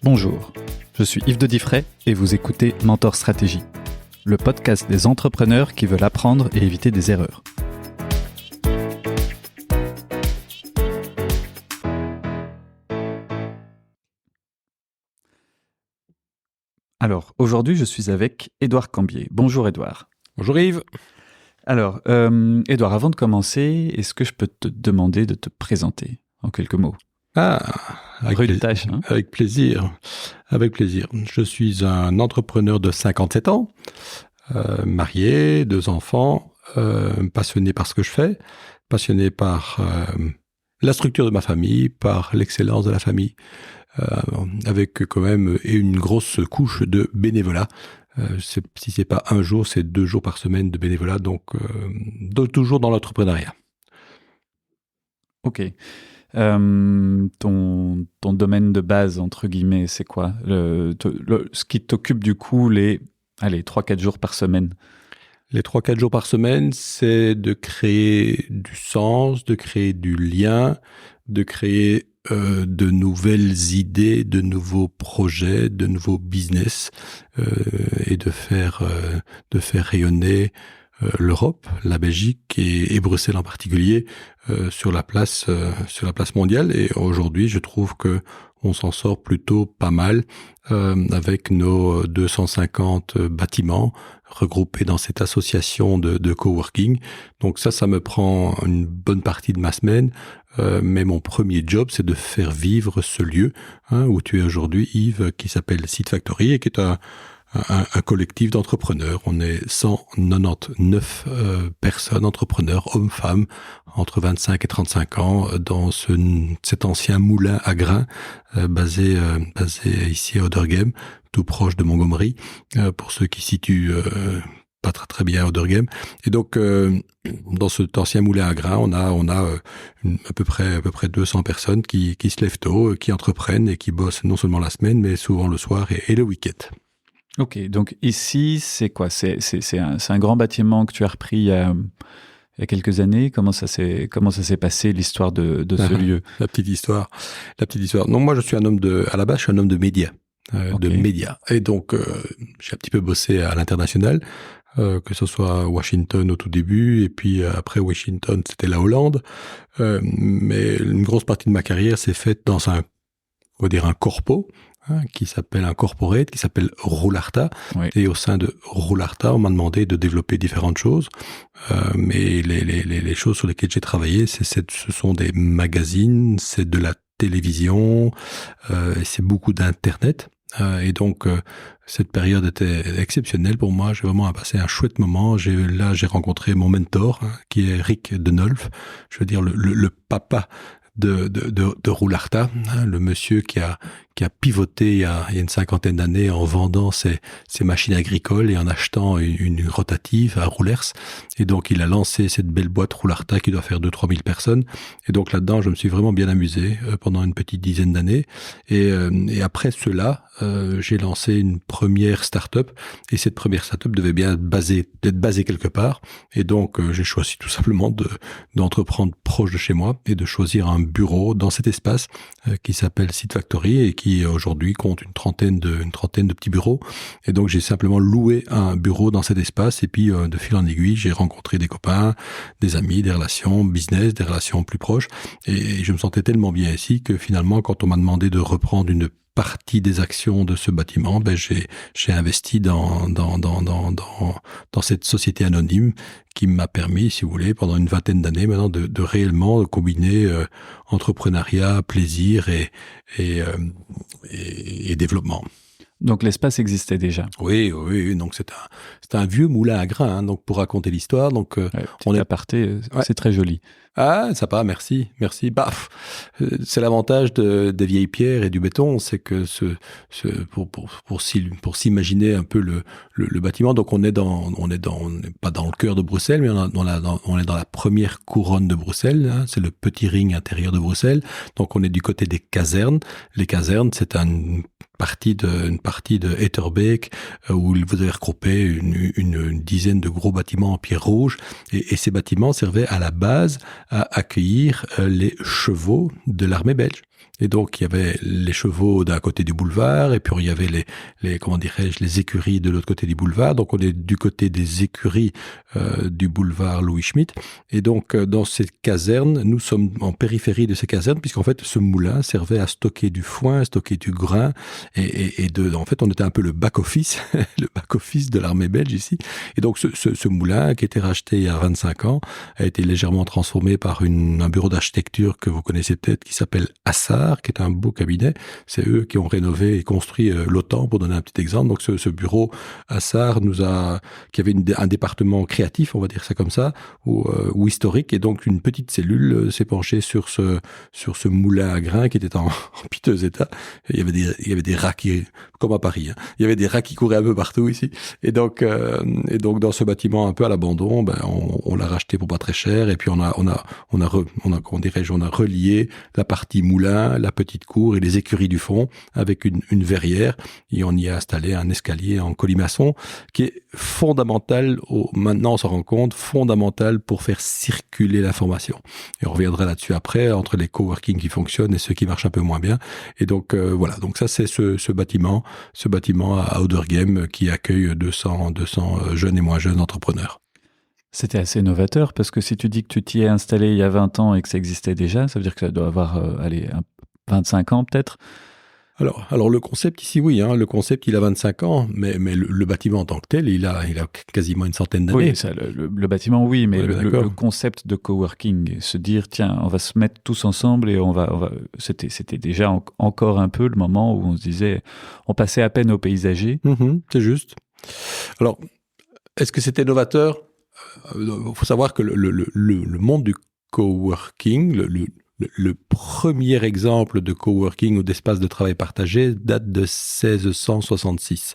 Bonjour, je suis Yves de Diffray et vous écoutez Mentor Stratégie, le podcast des entrepreneurs qui veulent apprendre et éviter des erreurs. Alors, aujourd'hui, je suis avec Édouard Cambier. Bonjour Édouard. Bonjour Yves. Alors, Édouard, avant de commencer, est-ce que je peux te demander de te présenter en quelques mots ? Avec tâche, hein. Avec plaisir. Avec plaisir. Je suis un entrepreneur de 57 ans, marié, 2 enfants, passionné par ce que je fais, passionné par la structure de ma famille, par l'excellence de la famille, avec quand même une grosse couche de bénévolat. Si c'est pas un jour, c'est 2 jours par semaine de bénévolat, donc toujours dans l'entrepreneuriat. Ok. Ton domaine de base, entre guillemets, c'est quoi ? Ce qui t'occupe du coup les 3-4 jours par semaine. Les 3-4 jours par semaine, c'est de créer du sens, de créer du lien, de créer de nouvelles idées, de nouveaux projets, de nouveaux business, et de faire rayonner l'Europe, la Belgique et Bruxelles en particulier sur la place mondiale. Et aujourd'hui, je trouve que on s'en sort plutôt pas mal avec nos 250 bâtiments regroupés dans cette association de coworking. Donc ça me prend une bonne partie de ma semaine. Mais mon premier job, c'est de faire vivre ce lieu où tu es aujourd'hui, Yves, qui s'appelle Seed Factory et qui est un collectif d'entrepreneurs. On est 199 personnes, entrepreneurs, hommes, femmes, entre 25 et 35 ans, dans cet ancien moulin à grains basé ici à Oderghem, tout proche de Montgomery, pour ceux qui situent pas très bien à Oderghem. Et donc, dans cet ancien moulin à grains, on a à peu près 200 personnes qui se lèvent tôt, qui entreprennent et qui bossent non seulement la semaine, mais souvent le soir et le week-end. Ok, donc ici, c'est quoi ? C'est un grand bâtiment que tu as repris il y a quelques années. Comment ça s'est passé, l'histoire de ce lieu ? La petite histoire. Non, moi, à la base, je suis un homme de médias. De médias. Et donc, j'ai un petit peu bossé à l'international, que ce soit à Washington au tout début, et puis après Washington, c'était la Hollande. Mais une grosse partie de ma carrière s'est faite dans un corpo, qui s'appelle un corporate, qui s'appelle Roularta. Oui. Et au sein de Roularta, on m'a demandé de développer différentes choses. Mais les choses sur lesquelles j'ai travaillé, ce sont des magazines, c'est de la télévision, et c'est beaucoup d'Internet. Et donc, cette période était exceptionnelle pour moi. J'ai vraiment passé un chouette moment. J'ai rencontré mon mentor, qui est Rick Denolf. Je veux dire, le papa de Roularta, le monsieur qui a pivoté il y a une 50aine d'années en vendant ses machines agricoles et en achetant une rotative à Roulers. Et donc, il a lancé cette belle boîte Roularta qui doit faire 2-3 000 personnes. Et donc, là-dedans, je me suis vraiment bien amusé pendant une petite dizaine d'années. Et après cela, j'ai lancé une première start-up. Et cette première start-up devait bien être basée quelque part. Et donc, j'ai choisi tout simplement d'entreprendre proche de chez moi et de choisir un bureau dans cet espace qui s'appelle Seed Factory et qui aujourd'hui compte une trentaine de petits bureaux. Et donc, j'ai simplement loué un bureau dans cet espace et puis de fil en aiguille, j'ai rencontré des copains, des amis, des relations business, des relations plus proches. Et je me sentais tellement bien ici que finalement, quand on m'a demandé de reprendre une partie des actions de ce bâtiment, j'ai investi dans cette société anonyme qui m'a permis, si vous voulez, pendant une 20aine d'années maintenant, de réellement combiner entrepreneuriat, plaisir et développement. Donc l'espace existait déjà. Oui. Donc c'est un vieux moulin à grains. Donc pour raconter l'histoire, donc on est aparté. C'est très joli. Ah, sympa, merci. Bah, c'est l'avantage des vieilles pierres et du béton, c'est que pour s'imaginer un peu le bâtiment. Donc on n'est pas dans le cœur de Bruxelles, mais on est dans la première couronne de Bruxelles. C'est le petit ring intérieur de Bruxelles. Donc on est du côté des casernes. Les casernes, c'est une partie de Etterbeek où vous avez regroupé une dizaine de gros bâtiments en pierre rouge et ces bâtiments servaient à la base à accueillir les chevaux de l'armée belge. Et donc, il y avait les chevaux d'un côté du boulevard, et puis il y avait les écuries de l'autre côté du boulevard. Donc, on est du côté des écuries du boulevard Louis Schmitt. Et donc, dans ces casernes, nous sommes en périphérie de ces casernes, puisqu'en fait, ce moulin servait à stocker du foin, à stocker du grain, en fait, on était un peu le back-office, le back-office de l'armée belge ici. Et donc, ce moulin, qui a été racheté il y a 25 ans, a été légèrement transformé par un bureau d'architecture que vous connaissez peut-être, qui s'appelle Assar, qui est un beau cabinet. C'est eux qui ont rénové et construit l'OTAN, pour donner un petit exemple. Donc, ce bureau Assar qui avait un département créatif, on va dire ça comme ça, ou historique, et donc une petite cellule s'est penchée sur ce moulin à grains qui était en piteux état. Il y avait des rats comme à Paris, hein. Il y avait des rats qui couraient un peu partout ici. Et donc dans ce bâtiment un peu à l'abandon, on l'a racheté pour pas très cher, et puis on a relié la partie moulin, la petite cour et les écuries du fond avec une verrière, et on y a installé un escalier en colimaçon qui est fondamental, maintenant on s'en rend compte, fondamental pour faire circuler l'information. Et on reviendra là-dessus après, entre les coworking qui fonctionnent et ceux qui marchent un peu moins bien. Et donc voilà, donc ça c'est ce bâtiment à Oudergem qui accueille 200 jeunes et moins jeunes entrepreneurs. C'était assez novateur, parce que si tu dis que tu t'y es installé il y a 20 ans et que ça existait déjà, ça veut dire que ça doit avoir 25 ans peut-être. Alors le concept ici, oui, hein, le concept il a 25 ans, mais le bâtiment en tant que tel, il a quasiment une centaine d'années. Oui, ça, le bâtiment, oui, mais le concept de coworking, se dire tiens, on va se mettre tous ensemble et on va c'était déjà encore un peu le moment où on se disait, on passait à peine au paysager. C'est juste. Alors, est-ce que c'était novateur? Il faut savoir que le monde du coworking, le premier exemple de coworking ou d'espace de travail partagé date de 1666.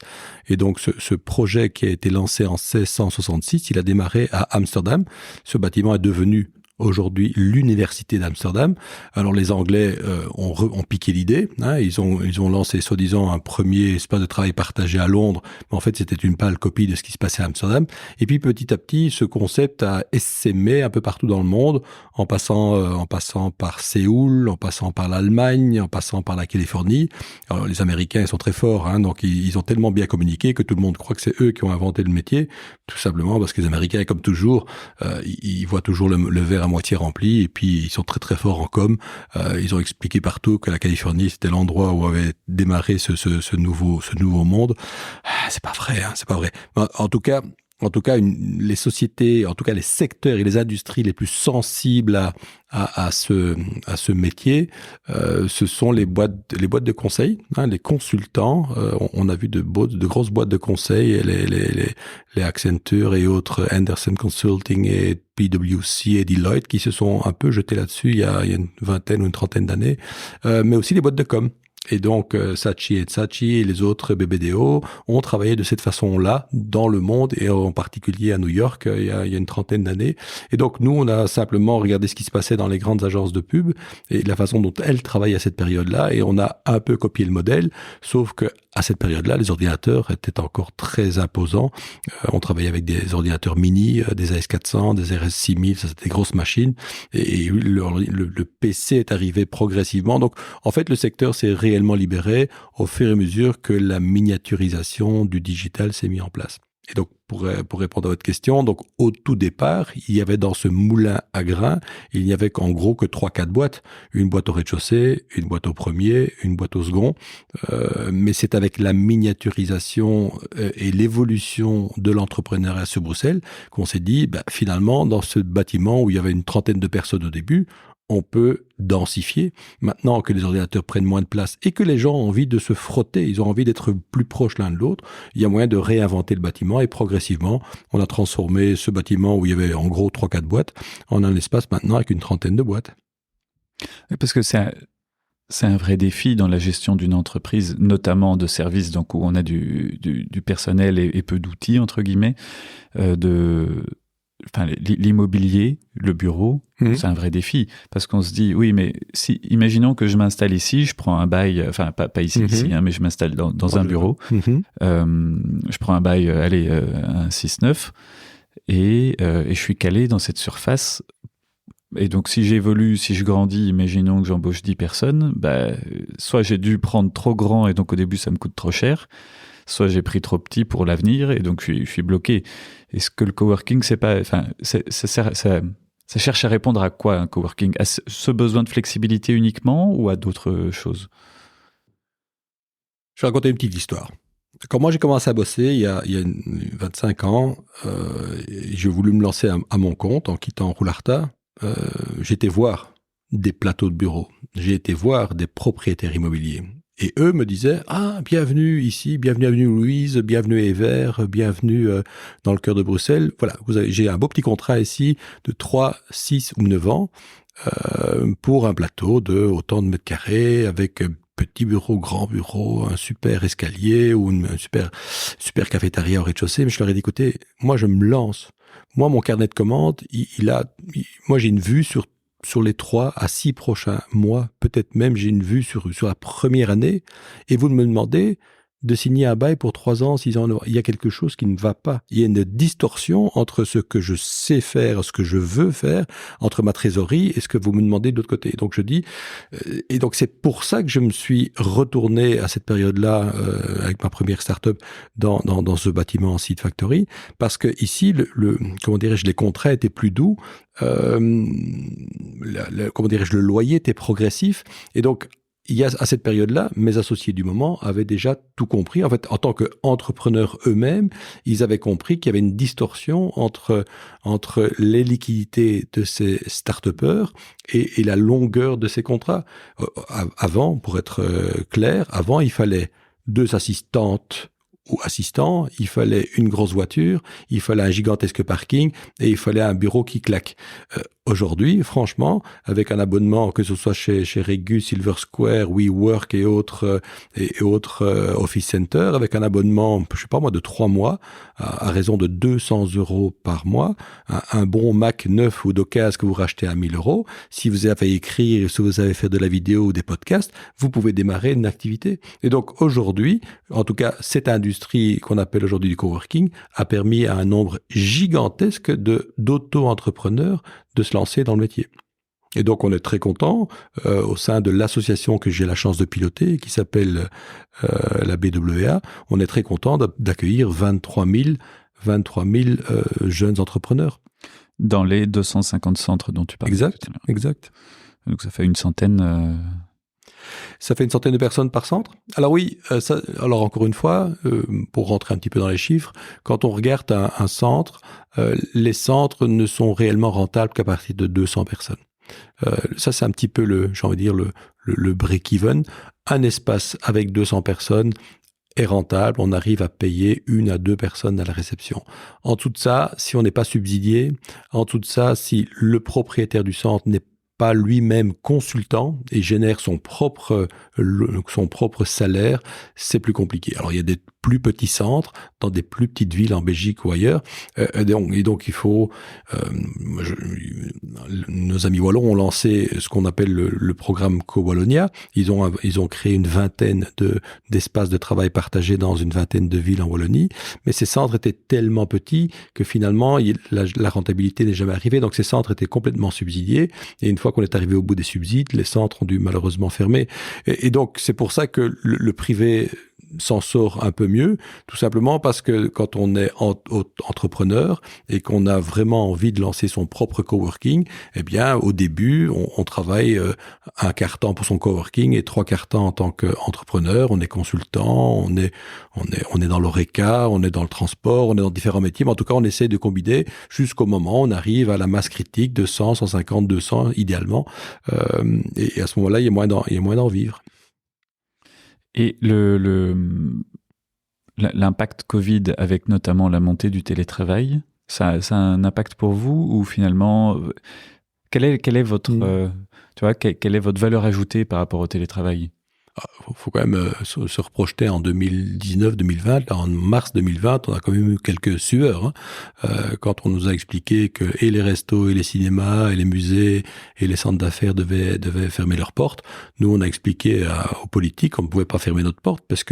Et donc, ce projet qui a été lancé en 1666, il a démarré à Amsterdam. Ce bâtiment est devenu aujourd'hui l'université d'Amsterdam. Alors les Anglais ont piqué l'idée, hein, ils ont lancé soi-disant un premier espace de travail partagé à Londres, mais en fait c'était une pâle copie de ce qui se passait à Amsterdam. Et puis petit à petit, ce concept a essaimé un peu partout dans le monde, en passant par Séoul, en passant par l'Allemagne, en passant par la Californie. Alors les Américains ils sont très forts, hein, donc ils ont tellement bien communiqué que tout le monde croit que c'est eux qui ont inventé le métier, tout simplement parce que les Américains, comme toujours, ils voient toujours le verre à moitié rempli, et puis ils sont très très forts en com. Ils ont expliqué partout que la Californie c'était l'endroit où avait démarré ce nouveau monde. C'est pas vrai, hein, c'est pas vrai. En tout cas, les sociétés, en tout cas les secteurs et les industries les plus sensibles à ce métier, ce sont les boîtes de conseil, hein, les consultants. On a vu de grosses boîtes de conseil, les Accenture et autres, Andersen Consulting et PwC et Deloitte, qui se sont un peu jetés là-dessus il y a une vingtaine ou une trentaine d'années, mais aussi les boîtes de com. Et donc, Saatchi & Saatchi et les autres BBDO ont travaillé de cette façon-là dans le monde, et en particulier à New York il y a une trentaine d'années. Et donc, nous, on a simplement regardé ce qui se passait dans les grandes agences de pub et la façon dont elles travaillent à cette période-là, et on a un peu copié le modèle, sauf que à cette période-là, les ordinateurs étaient encore très imposants. On travaillait avec des ordinateurs mini, des AS400, des RS6000, ça c'était des grosses machines, et le PC est arrivé progressivement. Donc, en fait, le secteur s'est réellement libéré au fur et à mesure que la miniaturisation du digital s'est mise en place. Et donc, pour répondre à votre question, donc au tout départ, il y avait dans ce moulin à grains, il n'y avait qu'en gros que 3-4 boîtes. Une boîte au rez-de-chaussée, une boîte au premier, une boîte au second. Mais c'est avec la miniaturisation et l'évolution de l'entrepreneuriat sur Bruxelles qu'on s'est dit, finalement, dans ce bâtiment où il y avait une trentaine de personnes au début, on peut densifier. Maintenant que les ordinateurs prennent moins de place et que les gens ont envie de se frotter, ils ont envie d'être plus proches l'un de l'autre, il y a moyen de réinventer le bâtiment, et progressivement, on a transformé ce bâtiment où il y avait en gros 3-4 boîtes en un espace maintenant avec une trentaine de boîtes. Parce que c'est un vrai défi dans la gestion d'une entreprise, notamment de services, donc où on a du personnel et peu d'outils, entre guillemets, l'immobilier, le bureau, c'est un vrai défi, parce qu'on se dit, oui, mais imaginons que je m'installe ici, je prends un bail, enfin pas ici, mais je m'installe dans un bureau, je prends un bail, un 6-9, et je suis calé dans cette surface Et donc, si j'évolue, si je grandis, imaginons que j'embauche 10 personnes, soit j'ai dû prendre trop grand et donc au début, ça me coûte trop cher, soit j'ai pris trop petit pour l'avenir et donc je suis bloqué. Est-ce que le coworking, c'est pas, enfin, ça cherche à répondre à quoi un coworking? À ce besoin de flexibilité uniquement ou à d'autres choses? Je vais raconter une petite histoire. Quand moi j'ai commencé à bosser il y a 25 ans, j'ai voulu me lancer à mon compte en quittant Roularta. J'ai été voir des plateaux de bureaux, j'ai été voir des propriétaires immobiliers. Et eux me disaient « Ah, bienvenue ici, bienvenue avenue Louise, bienvenue à Evere, bienvenue dans le cœur de Bruxelles. Voilà, j'ai un beau petit contrat ici de 3, 6 ou 9 ans pour un plateau de autant de mètres carrés avec petit bureau, grand bureau, un super escalier ou un super cafétéria au rez-de-chaussée. » Mais je leur ai dit « Écoutez, moi je me lance. Moi, mon carnet de commandes, moi j'ai une vue sur les 3 à 6 prochains mois, peut-être même j'ai une vue sur la première année, et vous me demandez de signer un bail pour 3 ans, 6 ans. Il y a quelque chose qui ne va pas. Il y a une distorsion entre ce que je sais faire, ce que je veux faire, entre ma trésorerie et ce que vous me demandez de l'autre côté. Donc je dis, et donc c'est pour ça que je me suis retourné à cette période-là avec ma première start-up dans ce bâtiment en Seed Factory, parce que ici, comment dirais-je, les contrats étaient plus doux. Comment dirais-je, le loyer était progressif, et donc il y a à cette période-là, mes associés du moment avaient déjà tout compris. En fait, en tant qu'entrepreneurs eux-mêmes, ils avaient compris qu'il y avait une distorsion entre les liquidités de ces start-upers et la longueur de ces contrats. Avant, pour être clair, avant, il fallait 2 assistantes ou assistants, il fallait une grosse voiture, il fallait un gigantesque parking et il fallait un bureau qui claque. Aujourd'hui, franchement, avec un abonnement, que ce soit chez Regus, Silver Square, WeWork et autres Office Center, avec un abonnement, je sais pas moi, de 3 mois, à raison de 200 € par mois, un bon Mac neuf ou d'occasion que vous rachetez à 1000 €, si vous avez écrit, si vous avez fait de la vidéo ou des podcasts, vous pouvez démarrer une activité. Et donc aujourd'hui, en tout cas, cette industrie qu'on appelle aujourd'hui du coworking a permis à un nombre gigantesque d'auto-entrepreneurs de se lancer dans le métier. Et donc, on est très content au sein de l'association que j'ai la chance de piloter, qui s'appelle la BWA. On est très content d'accueillir 23 000 jeunes entrepreneurs. Dans les 250 centres dont tu parles. Exact. Donc, ça fait une centaine... Ça fait une centaine de personnes par centre. Alors oui, alors encore une fois, pour rentrer un petit peu dans les chiffres, quand on regarde un centre, les centres ne sont réellement rentables qu'à partir de 200 personnes. Ça, c'est un petit peu le break-even. Un espace avec 200 personnes est rentable, on arrive à payer 1 à 2 personnes à la réception. En tout ça, si on n'est pas subsidié, en tout ça, si le propriétaire du centre n'est pas lui-même consultant et génère son propre salaire, c'est plus compliqué. Alors, il y a des plus petits centres dans des plus petites villes en Belgique ou ailleurs. Et donc, il faut... nos amis wallons ont lancé ce qu'on appelle le programme Co-Wallonia. Ils ont créé une vingtaine d'espaces de travail partagés dans une vingtaine de villes en Wallonie. Mais ces centres étaient tellement petits que finalement, la rentabilité n'est jamais arrivée. Donc, ces centres étaient complètement subsidiés. Et une fois qu'on est arrivé au bout des subsides, les centres ont dû malheureusement fermer. Et donc, c'est pour ça que le privé s'en sort un peu mieux, tout simplement parce que quand on est entrepreneur et qu'on a vraiment envie de lancer son propre coworking, eh bien, au début, on travaille un quart temps pour son coworking et 3/4 temps en tant qu'entrepreneur. On est consultant, on est dans l'ORECA, on est dans le transport, on est dans différents métiers, mais en tout cas, on essaie de combiner jusqu'au moment où on arrive à la masse critique de 100, 150, 200, idéalement. Et à ce moment-là, il y a moyen d'en vivre. Et l'impact Covid avec notamment la montée du télétravail, ça a un impact pour vous ou finalement, quelle est votre, quelle est votre valeur ajoutée par rapport au télétravail? faut quand même se reprojeter en 2019-2020. Là, en mars 2020, on a quand même eu quelques sueurs, quand on nous a expliqué que et les restos, et les cinémas, et les musées, et les centres d'affaires devaient fermer leurs portes. Nous, on a expliqué aux politiques qu'on ne pouvait pas fermer notre porte parce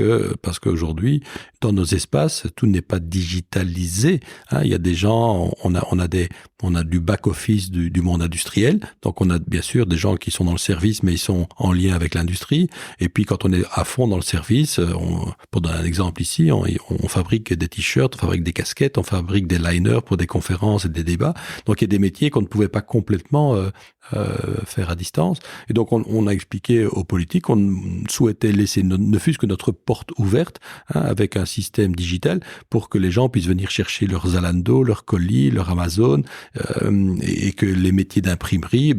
qu'aujourd'hui, dans nos espaces, tout n'est pas digitalisé. Il y a des gens, on a du back-office du monde industriel. Donc, on a bien sûr des gens qui sont dans le service, mais ils sont en lien avec l'industrie. Et puis, quand on est à fond dans le service, pour donner un exemple ici, on fabrique des t-shirts, on fabrique des casquettes, on fabrique des liners pour des conférences et des débats. Donc, il y a des métiers qu'on ne pouvait pas complètement faire à distance. Et donc, on a expliqué aux politiques qu'on souhaitait laisser ne fût-ce que notre porte ouverte, avec un système digital pour que les gens puissent venir chercher leurs Zalando, leurs colis, leur Amazon, et que les métiers d'imprimerie,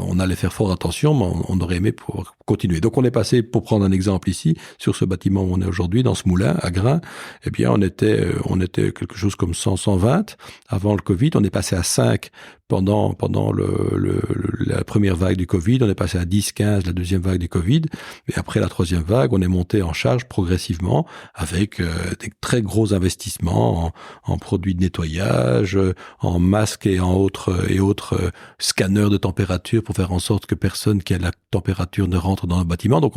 on allait faire fort attention, mais on aurait aimé pour continuer. Donc, on est passé, pour prendre un exemple ici, sur ce bâtiment où on est aujourd'hui, dans ce moulin à grains, eh bien, on était quelque chose comme 100-120 avant le Covid. On est passé à 5 pendant la première vague du Covid. On est passé à 10-15 la deuxième vague du Covid. Et après la troisième vague, on est monté en charge progressivement avec des très gros investissements en produits de nettoyage, en masques et en autres scanners de température pour faire en sorte que personne qui a la température ne rentre dans le bâtiment. Donc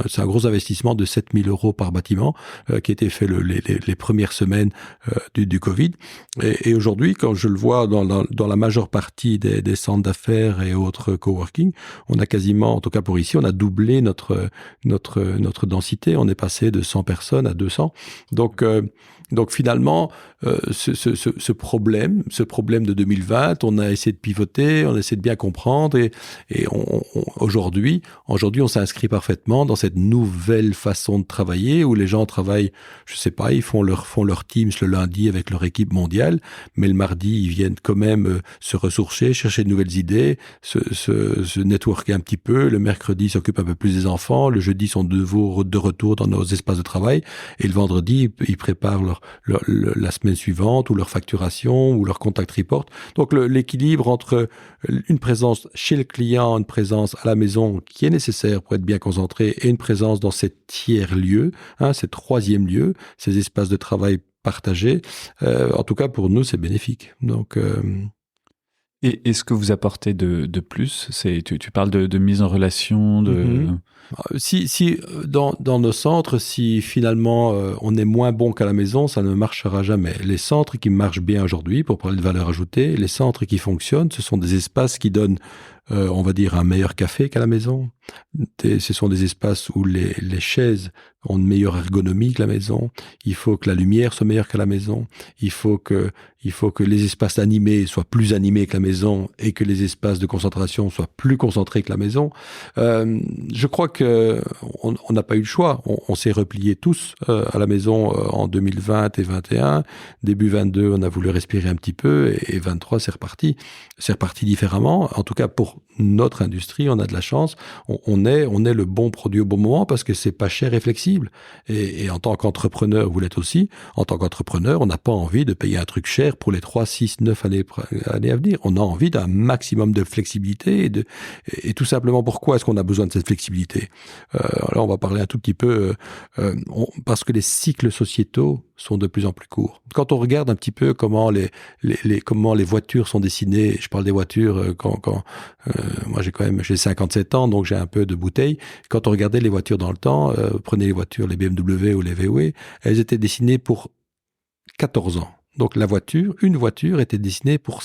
c'est un gros investissement de 7 000 € par bâtiment qui a été fait les premières semaines du Covid. Et aujourd'hui, quand je le vois dans la majeure partie des centres d'affaires et autres coworking, on a quasiment, en tout cas pour ici, on a doublé notre densité. On est passé de 100 personnes à 200. Donc finalement, ce problème de 2020, on a essayé de pivoter, on a essayé de bien comprendre, et aujourd'hui, on s'inscrit parfaitement dans cette nouvelle façon de travailler où les gens travaillent, je sais pas, ils font leur Teams le lundi avec leur équipe mondiale, mais le mardi, ils viennent quand même se ressourcer, chercher de nouvelles idées, se networker un petit peu. Le mercredi, ils s'occupent un peu plus des enfants. Le jeudi, ils sont de retour dans nos espaces de travail, et le vendredi, ils préparent la semaine suivante, ou leur facturation, ou leur contact report. Donc l'équilibre entre une présence chez le client, une présence à la maison qui est nécessaire pour être bien concentré, et une présence dans ces tiers-lieux, ces troisième lieux, ces espaces de travail partagés, en tout cas pour nous, c'est bénéfique. Donc Et ce que vous apportez de plus, tu parles de mise en relation, de... Si dans nos centres, si finalement on est moins bon qu'à la maison, ça ne marchera jamais. Les centres qui marchent bien aujourd'hui, pour parler de valeur ajoutée, les centres qui fonctionnent, ce sont des espaces qui donnent, on va dire, un meilleur café qu'à la maison. Ce sont des espaces où les chaises ont une meilleure ergonomie que la maison. Il faut que la lumière soit meilleure qu'à la maison. Il faut que les espaces animés soient plus animés que la maison, et que les espaces de concentration soient plus concentrés que la maison. Je crois que on n'a pas eu le choix. On s'est repliés tous à la maison en 2020 et 2021. Début 22, on a voulu respirer un petit peu, et 23, c'est reparti. C'est reparti différemment. En tout cas, pour notre industrie, on a de la chance. On est le bon produit au bon moment parce que c'est pas cher et flexible. Et en tant qu'entrepreneur, vous l'êtes aussi. En tant qu'entrepreneur, on n'a pas envie de payer un truc cher pour les 3, 6, 9 années à venir. On a envie d'un maximum de flexibilité et tout simplement, pourquoi est-ce qu'on a besoin de cette flexibilité? Là, on va parler un tout petit peu parce que les cycles sociétaux sont de plus en plus courts. Quand on regarde un petit peu comment les voitures sont dessinées, je parle des voitures moi j'ai 57 ans, donc j'ai un peu de bouteille. Quand on regardait les voitures dans le temps, prenez les voitures, les BMW ou les VW, elles étaient dessinées pour 14 ans. Donc une voiture était dessinée pour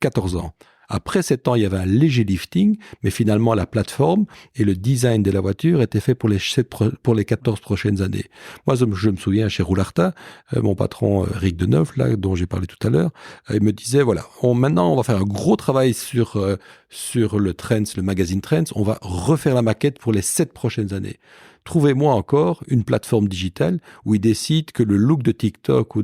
14 ans. Après 7 ans, il y avait un léger lifting, mais finalement, la plateforme et le design de la voiture étaient faits pour les 14 prochaines années. Moi, je me souviens, chez Roularta, mon patron Rick Deneuf, là, dont j'ai parlé tout à l'heure, il me disait, voilà, maintenant, on va faire un gros travail sur le Trends, le magazine Trends. On va refaire la maquette pour les 7 prochaines années. Trouvez-moi encore une plateforme digitale où ils décident que le look de TikTok ou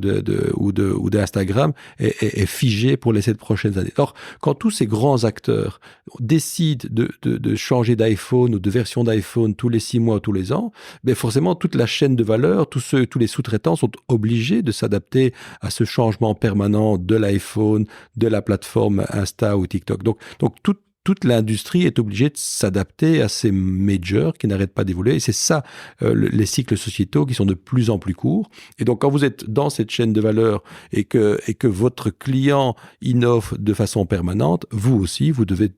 d'Instagram est figé pour les 7 prochaines années. Alors, quand tous ces grands acteurs décident de changer d'iPhone ou de version d'iPhone tous les 6 mois ou tous les ans, ben forcément, toute la chaîne de valeur, tous les sous-traitants sont obligés de s'adapter à ce changement permanent de l'iPhone, de la plateforme Insta ou TikTok. Donc toute l'industrie est obligée de s'adapter à ces majors qui n'arrêtent pas d'évoluer. Et c'est ça, les cycles sociétaux qui sont de plus en plus courts. Et donc, quand vous êtes dans cette chaîne de valeur et que votre client innove de façon permanente, vous aussi, vous devez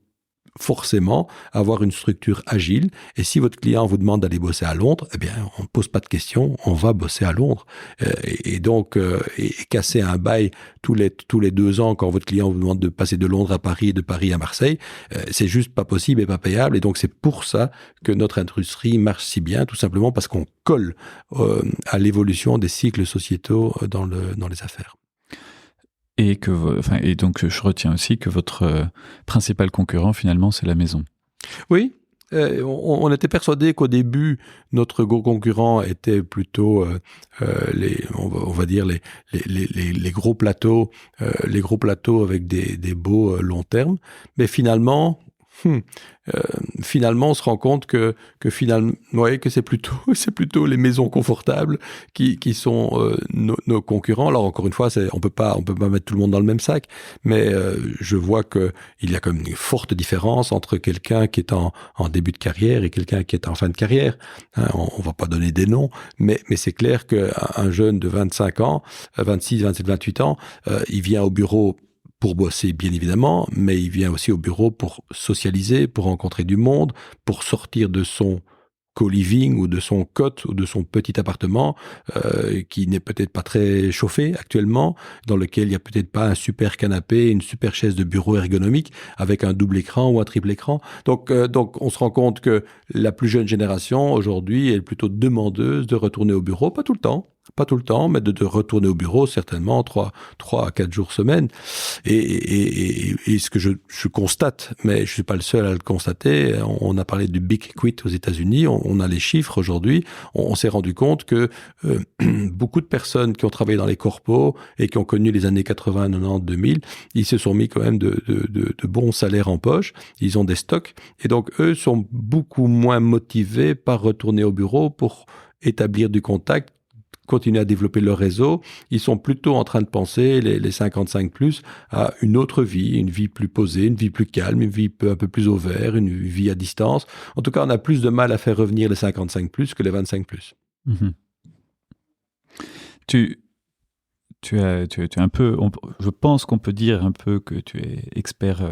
forcément avoir une structure agile. Et si votre client vous demande d'aller bosser à Londres, eh bien, on ne pose pas de questions, on va bosser à Londres. Et donc, casser un bail tous les 2 ans quand votre client vous demande de passer de Londres à Paris et de Paris à Marseille, c'est juste pas possible et pas payable. Et donc, c'est pour ça que notre industrie marche si bien, tout simplement parce qu'on colle à l'évolution des cycles sociétaux dans les affaires. Et donc je retiens aussi que votre principal concurrent finalement c'est la maison. Oui, on était persuadé qu'au début notre gros concurrent était plutôt on va dire les gros plateaux, avec des beaux long termes, mais finalement on se rend compte que c'est plutôt les maisons confortables qui sont nos concurrents. Alors encore une fois, on peut pas mettre tout le monde dans le même sac, mais je vois que il y a quand même une forte différence entre quelqu'un qui est en début de carrière et quelqu'un qui est en fin de carrière. On va pas donner des noms, mais c'est clair qu'un jeune de 25 ans, 26, 27, 28 ans, il vient au bureau pour bosser, bien évidemment, mais il vient aussi au bureau pour socialiser, pour rencontrer du monde, pour sortir de son co-living ou de son cote ou de son petit appartement qui n'est peut-être pas très chauffé actuellement, dans lequel il n'y a peut-être pas un super canapé, une super chaise de bureau ergonomique avec un double écran ou un triple écran. Donc on se rend compte que la plus jeune génération aujourd'hui est plutôt demandeuse de retourner au bureau, pas tout le temps, mais de retourner au bureau certainement 3 à 4 jours semaine. Et ce que je constate, mais je suis pas le seul à le constater, on a parlé du Big Quit aux États-Unis, on a les chiffres aujourd'hui, on s'est rendu compte que beaucoup de personnes qui ont travaillé dans les corpos et qui ont connu les années 80, 90, 2000, ils se sont mis quand même de bons salaires en poche, ils ont des stocks, et donc eux sont beaucoup moins motivés par retourner au bureau pour établir du contact, continuer à développer leur réseau. Ils sont plutôt en train de penser, les 55 plus, à une autre vie, une vie plus posée, une vie plus calme, une vie un peu plus au vert, une vie à distance. En tout cas, on a plus de mal à faire revenir les 55 plus que les 25 plus. Mmh. Tu es un peu, je pense qu'on peut dire un peu que tu es expert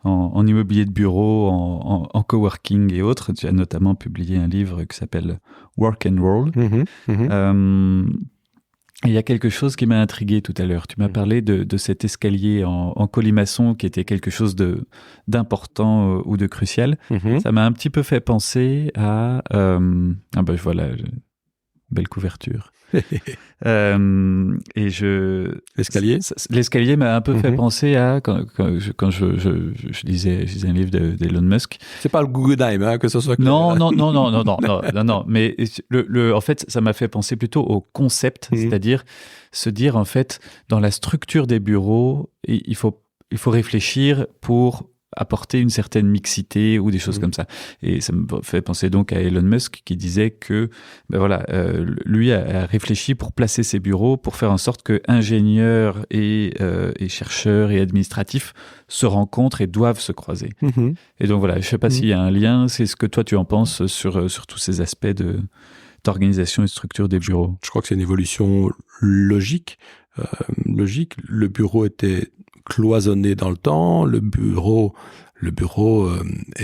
en immobilier de bureau, en coworking et autres. Tu as notamment publié un livre qui s'appelle Work and Roll. Il y a quelque chose qui m'a intrigué tout à l'heure. Tu m'as parlé de cet escalier en colimaçon qui était quelque chose d'important ou de crucial. Ça m'a un petit peu fait penser à... voilà, belle couverture. L'escalier m'a un peu fait penser à quand je lisais un livre d'Elon Musk. C'est pas le Guggenheim, que ce soit. Non. Mais en fait, ça m'a fait penser plutôt au concept, c'est-à-dire se dire en fait, dans la structure des bureaux, il faut réfléchir pour apporter une certaine mixité ou des choses comme ça. Et ça me fait penser donc à Elon Musk qui disait que lui a réfléchi pour placer ses bureaux pour faire en sorte que ingénieurs et chercheurs et administratifs se rencontrent et doivent se croiser. Et donc voilà, je ne sais pas s'il y a un lien, c'est ce que toi tu en penses sur tous ces aspects d'organisation et de structure des bureaux. Je crois que c'est une évolution logique. Le bureau était cloisonné dans le temps, le bureau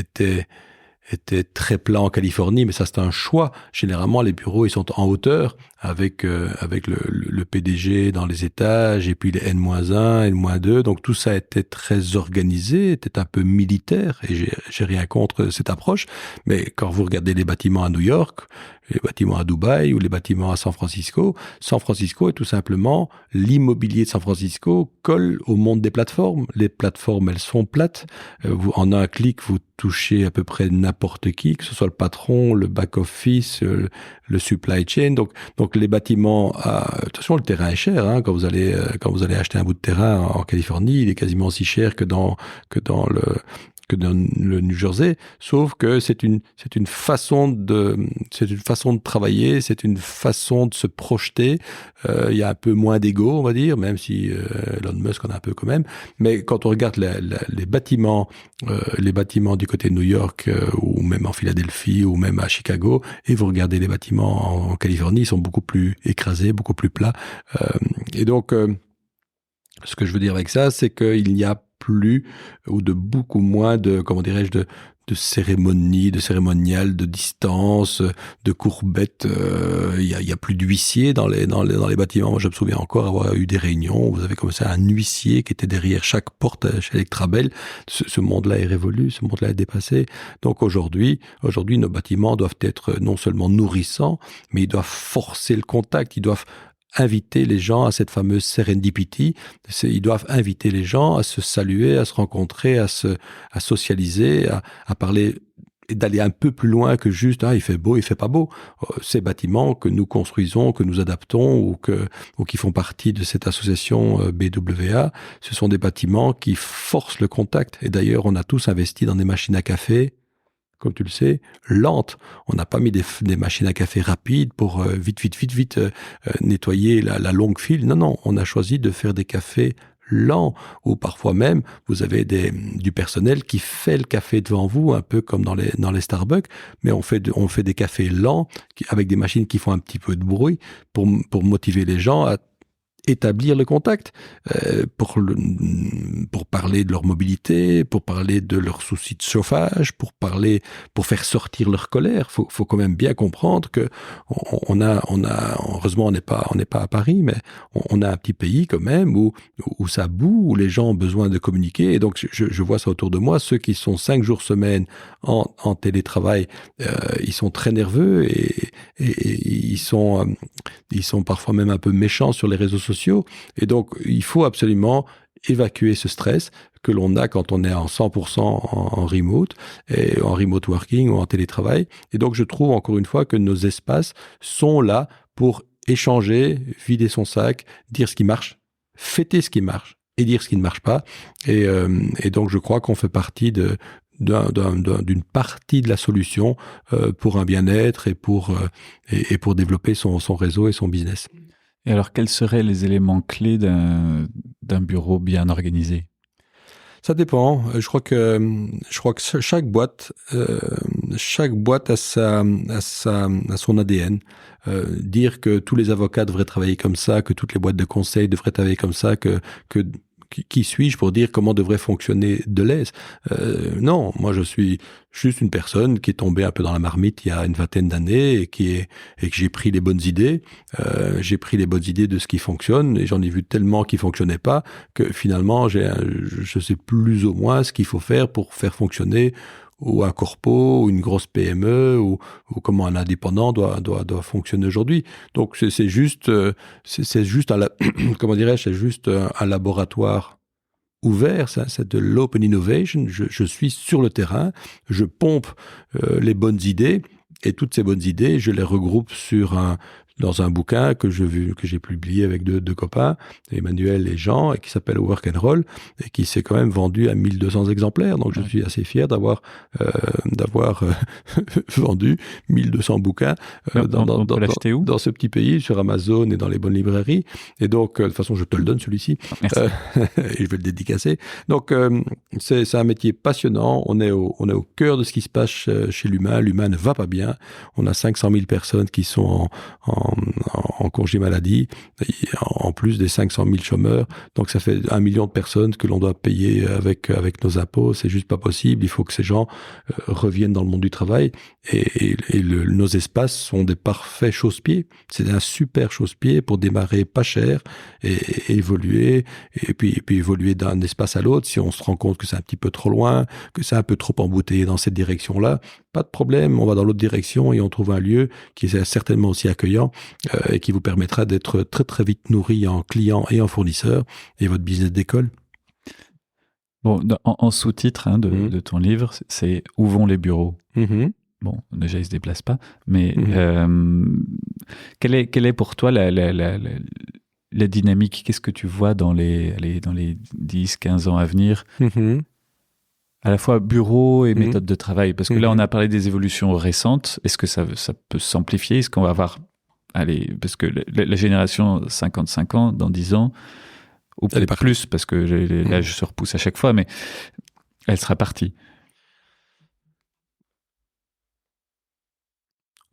était très plat en Californie, mais ça c'est un choix. Généralement, les bureaux ils sont en hauteur avec le PDG dans les étages et puis les N-1, N-2. Donc tout ça était très organisé, était un peu militaire et j'ai rien contre cette approche. Mais quand vous regardez les bâtiments à New York, les bâtiments à Dubaï ou les bâtiments à San Francisco est tout simplement l'immobilier de San Francisco colle au monde des plateformes. Les plateformes, elles sont plates. En un clic, vous touchez à peu près n'importe qui, que ce soit le patron, le back-office, le supply chain. Donc les bâtiments, attention, le terrain est cher. Hein, quand vous allez acheter un bout de terrain en Californie, il est quasiment aussi cher que dans que dans le New Jersey, sauf que c'est une façon de travailler, c'est une façon de se projeter. Il y a un peu moins d'ego, on va dire, même si Elon Musk en a un peu quand même. Mais quand on regarde les bâtiments du côté de New York ou même en Philadelphie ou même à Chicago, et vous regardez les bâtiments en Californie, ils sont beaucoup plus écrasés, beaucoup plus plats. Et donc, ce que je veux dire avec ça, c'est qu'il n'y a plus ou de beaucoup moins de, comment dirais-je, de cérémonie, de cérémonial, de distance, de courbettes. Il y a plus d'huissiers dans les bâtiments. Moi, je me souviens encore avoir eu des réunions où vous avez comme ça un huissier qui était derrière chaque porte chez Electrabel. Ce monde-là est révolu, ce monde-là est dépassé. Donc aujourd'hui, nos bâtiments doivent être non seulement nourrissants, mais ils doivent forcer le contact, ils doivent inviter les gens à cette fameuse serendipity. Ils doivent inviter les gens à se saluer, à se rencontrer, à socialiser, à parler et d'aller un peu plus loin que juste il fait beau, il fait pas beau. Ces bâtiments que nous construisons, que nous adaptons ou qui font partie de cette association BWA, ce sont des bâtiments qui forcent le contact. Et d'ailleurs, on a tous investi dans des machines à café, comme tu le sais, lentes. On n'a pas mis des machines à café rapides pour vite nettoyer la longue file. Non, on a choisi de faire des cafés lents, ou parfois même, vous avez du personnel qui fait le café devant vous, un peu comme dans les Starbucks, mais on fait des cafés lents, avec des machines qui font un petit peu de bruit, pour motiver les gens à établir le contact, pour parler de leur mobilité, pour parler de leurs soucis de chauffage, pour faire sortir leur colère. Faut quand même bien comprendre que on a heureusement on n'est pas à Paris, mais on a un petit pays quand même où ça boue, où les gens ont besoin de communiquer. Et donc je vois ça autour de moi, ceux qui sont 5 jours semaine en télétravail, ils sont très nerveux et ils sont parfois même un peu méchants sur les réseaux sociaux. Et donc, il faut absolument évacuer ce stress que l'on a quand on est en 100% en remote, et en remote working ou en télétravail. Et donc, je trouve encore une fois que nos espaces sont là pour échanger, vider son sac, dire ce qui marche, fêter ce qui marche et dire ce qui ne marche pas. Et donc, je crois qu'on fait partie d'une partie de la solution pour un bien-être et pour développer son réseau et son business. Et alors, quels seraient les éléments clés d'un bureau bien organisé ? Ça dépend. Je crois que chaque boîte a son ADN. Dire que tous les avocats devraient travailler comme ça, que toutes les boîtes de conseil devraient travailler comme ça, qui suis-je pour dire comment devrait fonctionner Deleuze ? Non, moi je suis juste une personne qui est tombée un peu dans la marmite il y a une vingtaine d'années et que j'ai pris les bonnes idées. J'ai pris les bonnes idées de ce qui fonctionne et j'en ai vu tellement qui fonctionnaient pas que finalement je sais plus ou moins ce qu'il faut faire pour faire fonctionner ou un corpo, ou une grosse PME, ou comment un indépendant doit fonctionner aujourd'hui. Donc c'est juste comment dirais-je, c'est juste un laboratoire ouvert, c'est de l'open innovation. Je suis sur le terrain, je pompe les bonnes idées, et toutes ces bonnes idées, je les regroupe dans un bouquin que j'ai publié avec deux copains, Emmanuel et Jean, et qui s'appelle Work and Roll, et qui s'est quand même vendu à 1200 exemplaires. Donc je suis assez fier d'avoir vendu 1200 bouquins dans ce petit pays, sur Amazon et dans les bonnes librairies. Et donc, de toute façon, je te le donne celui-ci. Et je vais le dédicacer. Donc, c'est un métier passionnant. On est au cœur de ce qui se passe chez l'humain. L'humain ne va pas bien. On a 500 000 personnes qui sont en congé maladie, en plus des 500 000 chômeurs. Donc ça fait 1 million de personnes que l'on doit payer avec nos impôts. C'est juste pas possible. Il faut que ces gens reviennent dans le monde du travail. Et nos espaces sont des parfaits chausse-pieds. C'est un super chausse-pied pour démarrer pas cher et évoluer. Et puis évoluer d'un espace à l'autre. Si on se rend compte que c'est un petit peu trop loin, que c'est un peu trop embouteillé dans cette direction-là, pas de problème, on va dans l'autre direction et on trouve un lieu qui est certainement aussi accueillant et qui vous permettra d'être très très vite nourri en clients et en fournisseurs, et votre business décolle. Bon, en sous-titre de ton livre, c'est « Où vont les bureaux ?» Bon, déjà, ils ne se déplacent pas, mais quelle est pour toi la dynamique ? Qu'est-ce que tu vois dans les 10, 15 ans à venir à la fois bureau et méthode de travail? Parce que là, on a parlé des évolutions récentes. Est-ce que ça peut s'amplifier? Est-ce qu'on va avoir, parce que la génération 55 ans, dans 10 ans, ou peut-être plus, parce que l'âge se repousse à chaque fois, mais elle sera partie.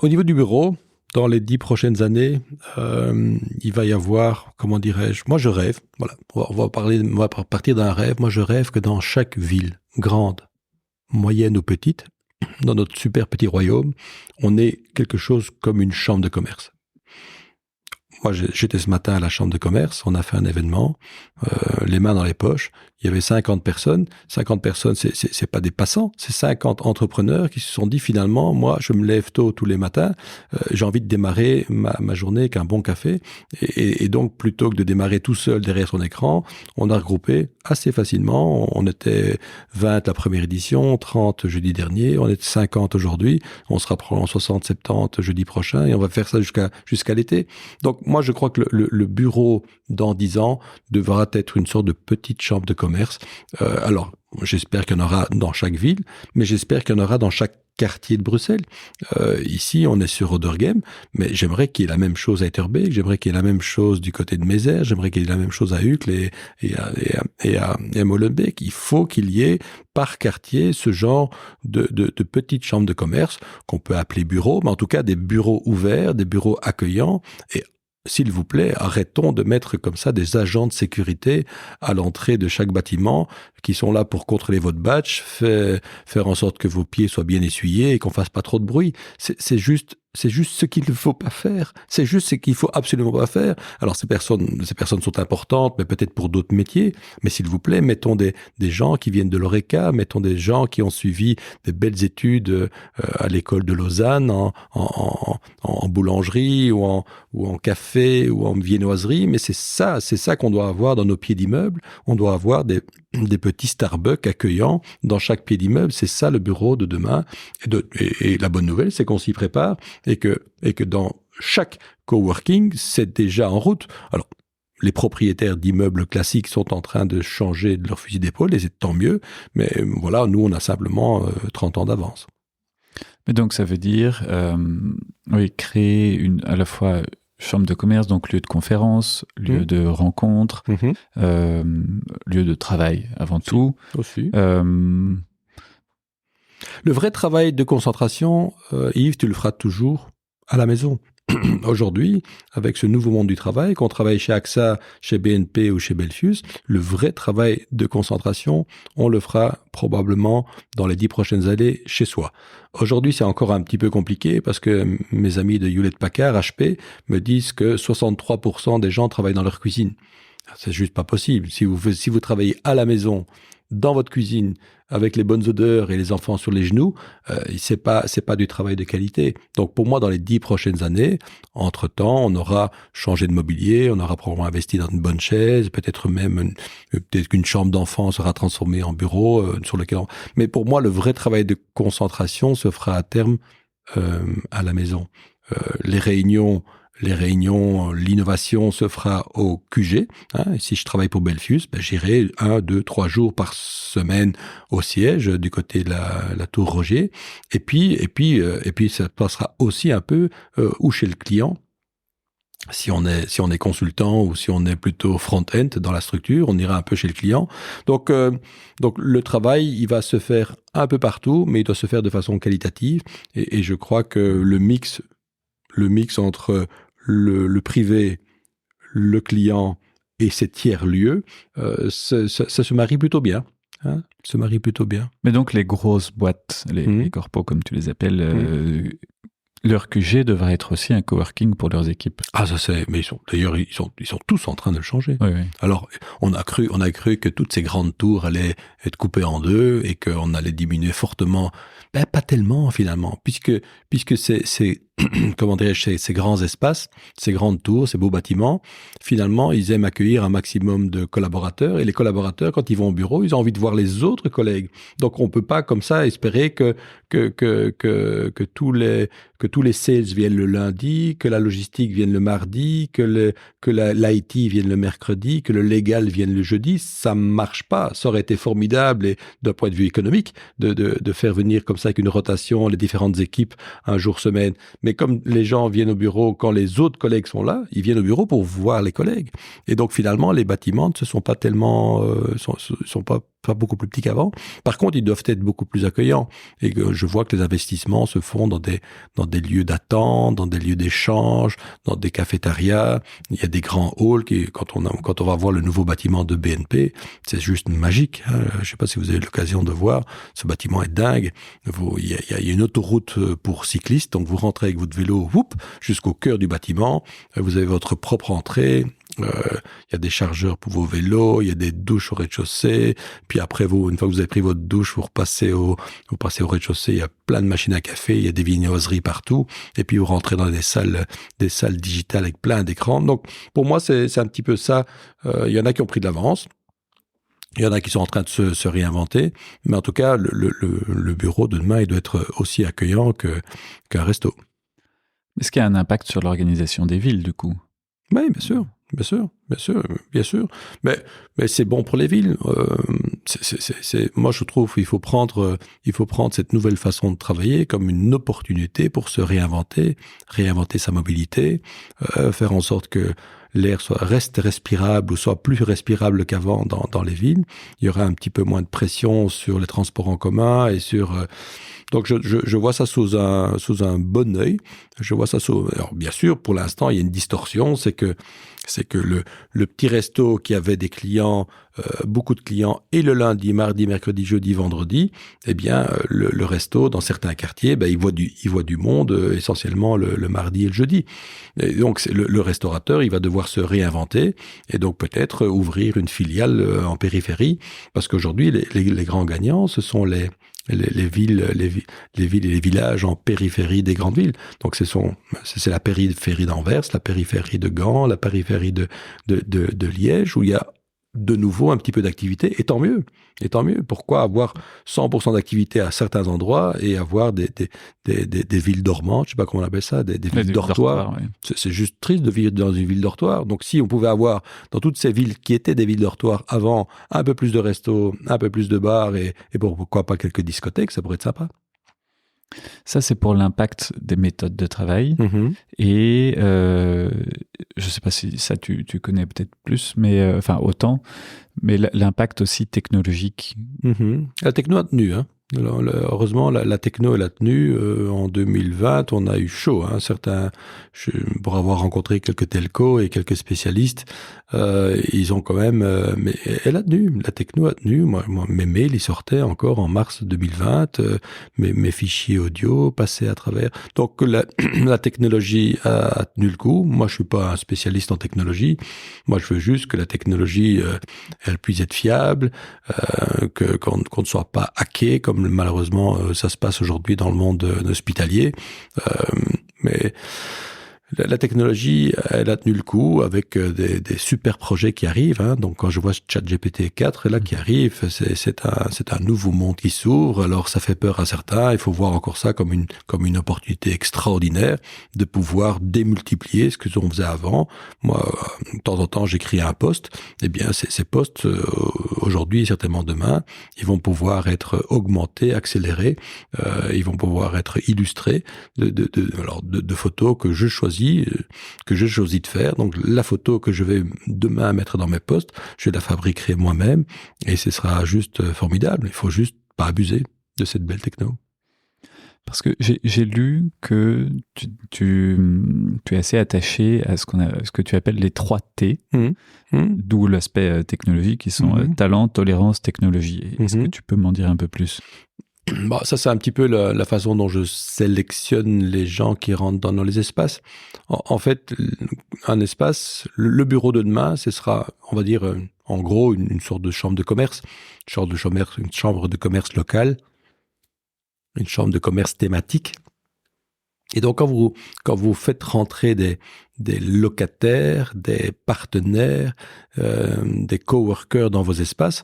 Au niveau du bureau, dans les 10 prochaines années, il va y avoir, comment dirais-je, moi je rêve, voilà, on va partir d'un rêve. Moi je rêve que dans chaque ville, grande, moyenne ou petite, dans notre super petit royaume, on ait quelque chose comme une chambre de commerce. Moi, j'étais ce matin à la chambre de commerce, on a fait un événement, les mains dans les poches, il y avait 50 personnes. 50 personnes, c'est pas des passants, c'est 50 entrepreneurs qui se sont dit finalement, moi, je me lève tôt tous les matins, j'ai envie de démarrer ma journée avec un bon café. Et donc, plutôt que de démarrer tout seul derrière son écran, on a regroupé assez facilement. On était 20 la première édition, 30 jeudi dernier, on est 50 aujourd'hui, on sera probablement 60, 70 jeudi prochain et on va faire ça jusqu'à l'été. Donc, moi, je crois que le bureau, dans 10 ans, devra être une sorte de petite chambre de commerce. Alors, j'espère qu'il y en aura dans chaque ville, mais j'espère qu'il y en aura dans chaque quartier de Bruxelles. Ici, on est sur Oderghem, mais j'aimerais qu'il y ait la même chose à Etterbeek, j'aimerais qu'il y ait la même chose du côté de Mézère, j'aimerais qu'il y ait la même chose à Uccle et à Molenbeek. Il faut qu'il y ait par quartier ce genre de petites chambres de commerce qu'on peut appeler bureaux, mais en tout cas des bureaux ouverts, des bureaux accueillants. Et s'il vous plaît, arrêtons de mettre comme ça des agents de sécurité à l'entrée de chaque bâtiment qui sont là pour contrôler votre badge, faire en sorte que vos pieds soient bien essuyés et qu'on fasse pas trop de bruit. C'est juste ce qu'il ne faut pas faire. C'est juste ce qu'il faut absolument pas faire. Alors ces personnes sont importantes, mais peut-être pour d'autres métiers. Mais s'il vous plaît, mettons des gens qui viennent de l'Oreca, mettons des gens qui ont suivi des belles études à l'école de Lausanne en boulangerie ou en café ou en viennoiserie. Mais c'est ça qu'on doit avoir dans nos pieds d'immeuble. On doit avoir des petits Starbucks accueillants dans chaque pied d'immeuble. C'est ça le bureau de demain. Et la bonne nouvelle, c'est qu'on s'y prépare et que dans chaque coworking, c'est déjà en route. Alors, les propriétaires d'immeubles classiques sont en train de changer de leur fusil d'épaule et c'est tant mieux. Mais voilà, nous, on a simplement 30 ans d'avance. Mais donc, ça veut dire créer à la fois chambre de commerce, donc lieu de conférence, lieu de rencontre, lieu de travail avant tout. Aussi. Le vrai travail de concentration, Yves, tu le feras toujours à la maison. Aujourd'hui, avec ce nouveau monde du travail, qu'on travaille chez AXA, chez BNP ou chez Belfius, le vrai travail de concentration, on le fera probablement dans les 10 prochaines années chez soi. Aujourd'hui, c'est encore un petit peu compliqué parce que mes amis de Hewlett-Packard, HP, me disent que 63% des gens travaillent dans leur cuisine. C'est juste pas possible. Si vous travaillez à la maison, dans votre cuisine, avec les bonnes odeurs et les enfants sur les genoux, c'est pas du travail de qualité. Donc pour moi, dans les 10 prochaines années, entre-temps, on aura changé de mobilier, on aura probablement investi dans une bonne chaise, peut-être qu'une chambre d'enfant sera transformée en bureau sur lequel Mais pour moi, le vrai travail de concentration se fera à terme à la maison. Les réunions, l'innovation se fera au QG. Et si je travaille pour Belfius, j'irai 1, 2, 3 jours par semaine au siège du côté de la Tour Roger. Et puis, ça passera aussi un peu ou chez le client. Si on est consultant ou si on est plutôt front-end dans la structure, on ira un peu chez le client. Donc le travail, il va se faire un peu partout, mais il doit se faire de façon qualitative. Et je crois que le mix entre le privé, le client et ces tiers-lieux, ça se marie plutôt bien. Se marie plutôt bien. Mais donc les grosses boîtes, les corpos comme tu les appelles, leur QG devrait être aussi un coworking pour leurs équipes. Ah, ça c'est. Mais ils sont tous en train de le changer. Oui. Alors, on a cru que toutes ces grandes tours allaient être coupées en deux et qu'on allait diminuer fortement. Pas tellement finalement, puisque c'est comment dirais-je, ces grands espaces, ces grandes tours, ces beaux bâtiments, finalement, ils aiment accueillir un maximum de collaborateurs. Et les collaborateurs, quand ils vont au bureau, ils ont envie de voir les autres collègues. Donc, on peut pas comme ça espérer que tous les sales viennent le lundi, que la logistique vienne le mardi, que l'IT vienne le mercredi, que le légal vienne le jeudi. Ça marche pas. Ça aurait été formidable et d'un point de vue économique de faire venir comme ça avec une rotation les différentes équipes un jour semaine. Mais comme les gens viennent au bureau quand les autres collègues sont là, ils viennent au bureau pour voir les collègues. Et donc finalement, les bâtiments ne sont pas tellement, sont pas beaucoup plus petits qu'avant. Par contre, ils doivent être beaucoup plus accueillants. Et je vois que les investissements se font dans des lieux d'attente, dans des lieux d'échange, dans des cafétérias. Il y a des grands halls qui, quand on va voir le nouveau bâtiment de BNP, c'est juste magique. Hein. Je ne sais pas si vous avez l'occasion de voir. Ce bâtiment est dingue. Il y a une autoroute pour cyclistes. Donc, vous rentrez avec votre vélo, jusqu'au cœur du bâtiment. Vous avez votre propre entrée. Il y a des chargeurs pour vos vélos, il y a des douches au rez-de-chaussée. Puis après, une fois que vous avez pris votre douche, vous passez au rez-de-chaussée. Il y a plein de machines à café, il y a des viennoiseries partout. Et puis vous rentrez dans des salles digitales avec plein d'écrans. Donc pour moi, c'est un petit peu ça. Il y en a qui ont pris de l'avance. Il y en a qui sont en train de se réinventer. Mais en tout cas, le bureau de demain, il doit être aussi accueillant qu'un resto. Est-ce qu'il y a un impact sur l'organisation des villes, du coup? Oui, bien sûr. Bien sûr. Mais c'est bon pour les villes. Moi, je trouve qu'il faut prendre cette nouvelle façon de travailler comme une opportunité pour se réinventer sa mobilité, faire en sorte que l'air reste respirable ou soit plus respirable qu'avant dans les villes. Il y aura un petit peu moins de pression sur les transports en commun et sur... Donc je vois ça sous un bon œil. Alors bien sûr, pour l'instant, il y a une distorsion, c'est que le petit resto qui avait des clients, beaucoup de clients, et le lundi, mardi, mercredi, jeudi, vendredi, eh bien le resto dans certains quartiers, il voit du monde essentiellement le mardi et le jeudi. Et donc le restaurateur, il va devoir se réinventer et donc peut-être ouvrir une filiale en périphérie, parce qu'aujourd'hui les grands gagnants, ce sont les villes et les villages en périphérie des grandes villes. Donc c'est la périphérie d'Anvers, la périphérie de Gand, la périphérie de Liège, où il y a de nouveau un petit peu d'activité, et tant mieux. Pourquoi avoir 100% d'activité à certains endroits et avoir des villes dormantes, je sais pas comment on appelle ça, des villes dortoirs. Ouais. C'est juste triste de vivre dans une ville dortoir. Donc si on pouvait avoir dans toutes ces villes qui étaient des villes dortoirs avant un peu plus de restos, un peu plus de bars et pourquoi pas quelques discothèques, ça pourrait être sympa. Ça, c'est pour l'impact des méthodes de travail. Mm-hmm. Et je ne sais pas si ça, tu connais peut-être plus, mais autant, mais l'impact aussi technologique. Mm-hmm. La techno a tenu, hein. Alors, heureusement, la techno, elle a tenu. En 2020, on a eu chaud. Hein, pour avoir rencontré quelques telcos et quelques spécialistes, ils ont quand même... mais elle a tenu. La techno a tenu. Moi, mes mails, ils sortaient encore en mars 2020. Mes fichiers audio passaient à travers. Donc, la technologie a tenu le coup. Moi, je suis pas un spécialiste en technologie. Moi, je veux juste que la technologie, elle puisse être fiable, qu'on ne soit pas hacké, comme malheureusement ça se passe aujourd'hui dans le monde hospitalier. Mais la technologie, elle a tenu le coup avec des super projets qui arrivent. Hein. Donc quand je vois ChatGPT 4 là qui arrive, c'est un nouveau monde qui s'ouvre. Alors ça fait peur à certains. Il faut voir encore ça comme une opportunité extraordinaire de pouvoir démultiplier ce que l'on faisait avant. Moi, de temps en temps, j'écris un post. Eh bien, ces posts aujourd'hui, certainement demain, ils vont pouvoir être augmentés, accélérés. Ils vont pouvoir être illustrés de photos que je choisis de faire. Donc, la photo que je vais demain mettre dans mes posts, je la fabriquerai moi-même et ce sera juste formidable. Il faut juste pas abuser de cette belle techno. Parce que j'ai lu que tu es assez attaché à ce que tu appelles les 3 T, d'où l'aspect technologique, qui sont talent, tolérance, technologie. Est-ce que tu peux m'en dire un peu plus ? Bon, ça, c'est un petit peu la façon dont je sélectionne les gens qui rentrent dans les espaces. En fait, un espace, le bureau de demain, ce sera, on va dire, en gros, une sorte de chambre de commerce, une chambre de commerce locale, une chambre de commerce thématique. Et donc, quand vous faites rentrer des locataires, des partenaires, des coworkers dans vos espaces,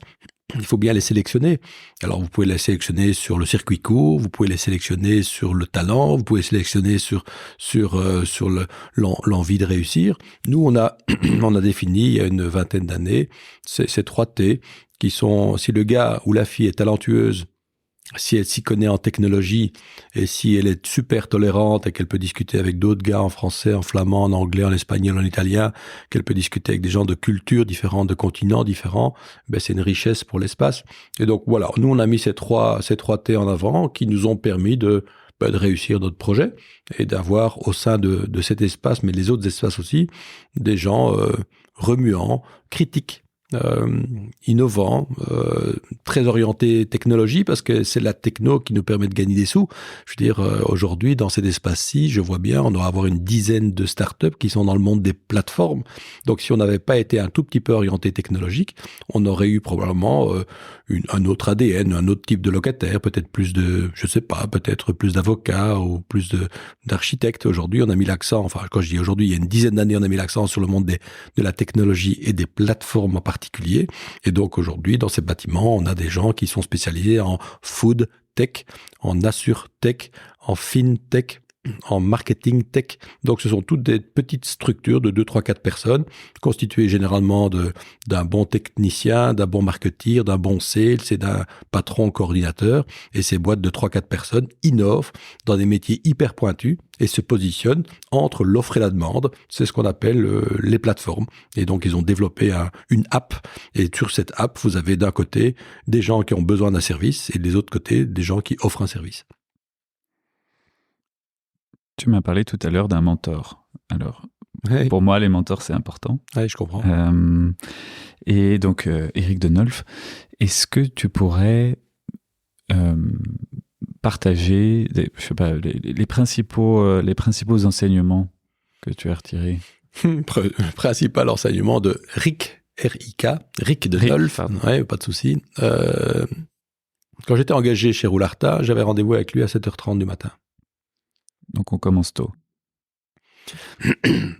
il faut bien les sélectionner. Alors, vous pouvez les sélectionner sur le circuit court, vous pouvez les sélectionner sur le talent, vous pouvez les sélectionner sur l'envie de réussir. Nous, on a défini il y a une vingtaine d'années ces 3 T qui sont, si le gars ou la fille est talentueuse, si elle s'y connaît en technologie et si elle est super tolérante et qu'elle peut discuter avec d'autres gars en français, en flamand, en anglais, en espagnol, en italien, qu'elle peut discuter avec des gens de cultures différentes, de continents différents, ben c'est une richesse pour l'espace. Et donc voilà, nous on a mis ces trois T en avant qui nous ont permis de réussir notre projet et d'avoir au sein de cet espace, mais les autres espaces aussi, des gens remuants, critiques. Innovant, très orienté technologie parce que c'est la techno qui nous permet de gagner des sous. Je veux dire, aujourd'hui, dans cet espace-ci, je vois bien, on doit avoir une dizaine de startups qui sont dans le monde des plateformes. Donc, si on n'avait pas été un tout petit peu orienté technologique, on aurait eu probablement un autre ADN, un autre type de locataire, peut-être plus de, je sais pas, peut-être plus d'avocats ou plus d'architectes. Aujourd'hui, on a mis l'accent, enfin, quand je dis aujourd'hui, il y a une dizaine d'années, on a mis l'accent sur le monde de la technologie et des plateformes en particulier. Et donc, aujourd'hui, dans ces bâtiments, on a des gens qui sont spécialisés en food tech, en assure tech, en fintech, en marketing tech. Donc, ce sont toutes des petites structures de 2, 3, 4 personnes, constituées généralement d'un bon technicien, d'un bon marketeer, d'un bon sales et d'un patron coordinateur. Et ces boîtes de 3, 4 personnes innovent dans des métiers hyper pointus et se positionnent entre l'offre et la demande. C'est ce qu'on appelle les plateformes. Et donc, ils ont développé une app. Et sur cette app, vous avez d'un côté des gens qui ont besoin d'un service et de l'autre côté, des gens qui offrent un service. Tu m'as parlé tout à l'heure d'un mentor. Alors, hey. Pour moi, les mentors, c'est important. Oui, je comprends. Et donc, Eric Denolf, est-ce que tu pourrais partager je sais pas, les principaux enseignements que tu as retirés? Principal enseignement de Rick, Rick Denolf. Ouais, pas de souci. Quand j'étais engagé chez Roularta, j'avais rendez-vous avec lui à 7h30 du matin. Donc on commence tôt.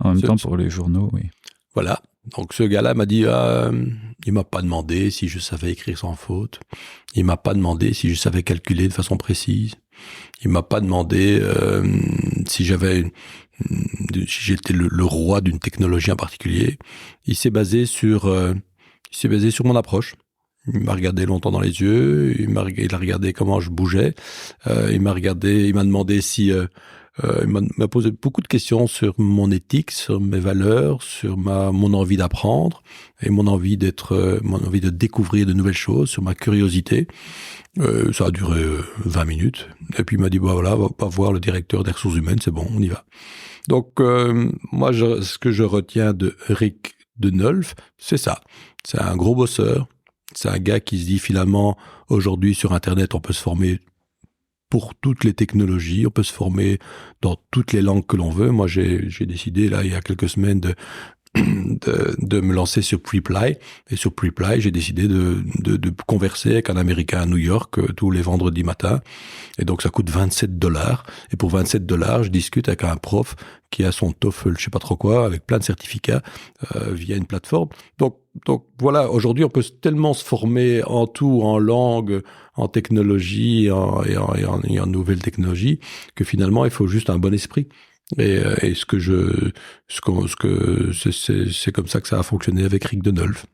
En même temps pour les journaux, oui. Voilà. Donc ce gars-là m'a dit, il m'a pas demandé si je savais écrire sans faute. Il m'a pas demandé si je savais calculer de façon précise. Il m'a pas demandé si j'étais le roi d'une technologie en particulier. Il s'est basé sur mon approche. Il m'a regardé longtemps dans les yeux. Il a regardé comment je bougeais. Il m'a demandé si il m'a posé beaucoup de questions sur mon éthique, sur mes valeurs, sur mon envie d'apprendre et mon envie de découvrir de nouvelles choses, sur ma curiosité. Ça a duré 20 minutes. Et puis il m'a dit, voilà, va pas voir le directeur des ressources humaines, c'est bon, on y va. Donc, moi, ce que je retiens de Rick Denolf, c'est ça. C'est un gros bosseur. C'est un gars qui se dit, finalement, aujourd'hui, sur Internet, on peut se former pour toutes les technologies, on peut se former dans toutes les langues que l'on veut. Moi, j'ai décidé, là, il y a quelques semaines, de me lancer sur Preply. Et sur Preply, j'ai décidé de converser avec un Américain à New York tous les vendredis matins. Et donc, ça coûte $27. Et pour $27, je discute avec un prof qui a son TOEFL, je sais pas trop quoi, avec plein de certificats via une plateforme. Donc voilà, aujourd'hui, on peut tellement se former en tout, en langue, en technologie et en nouvelles technologies, que finalement, il faut juste un bon esprit. Et c'est comme ça que ça a fonctionné avec Rick Denolf.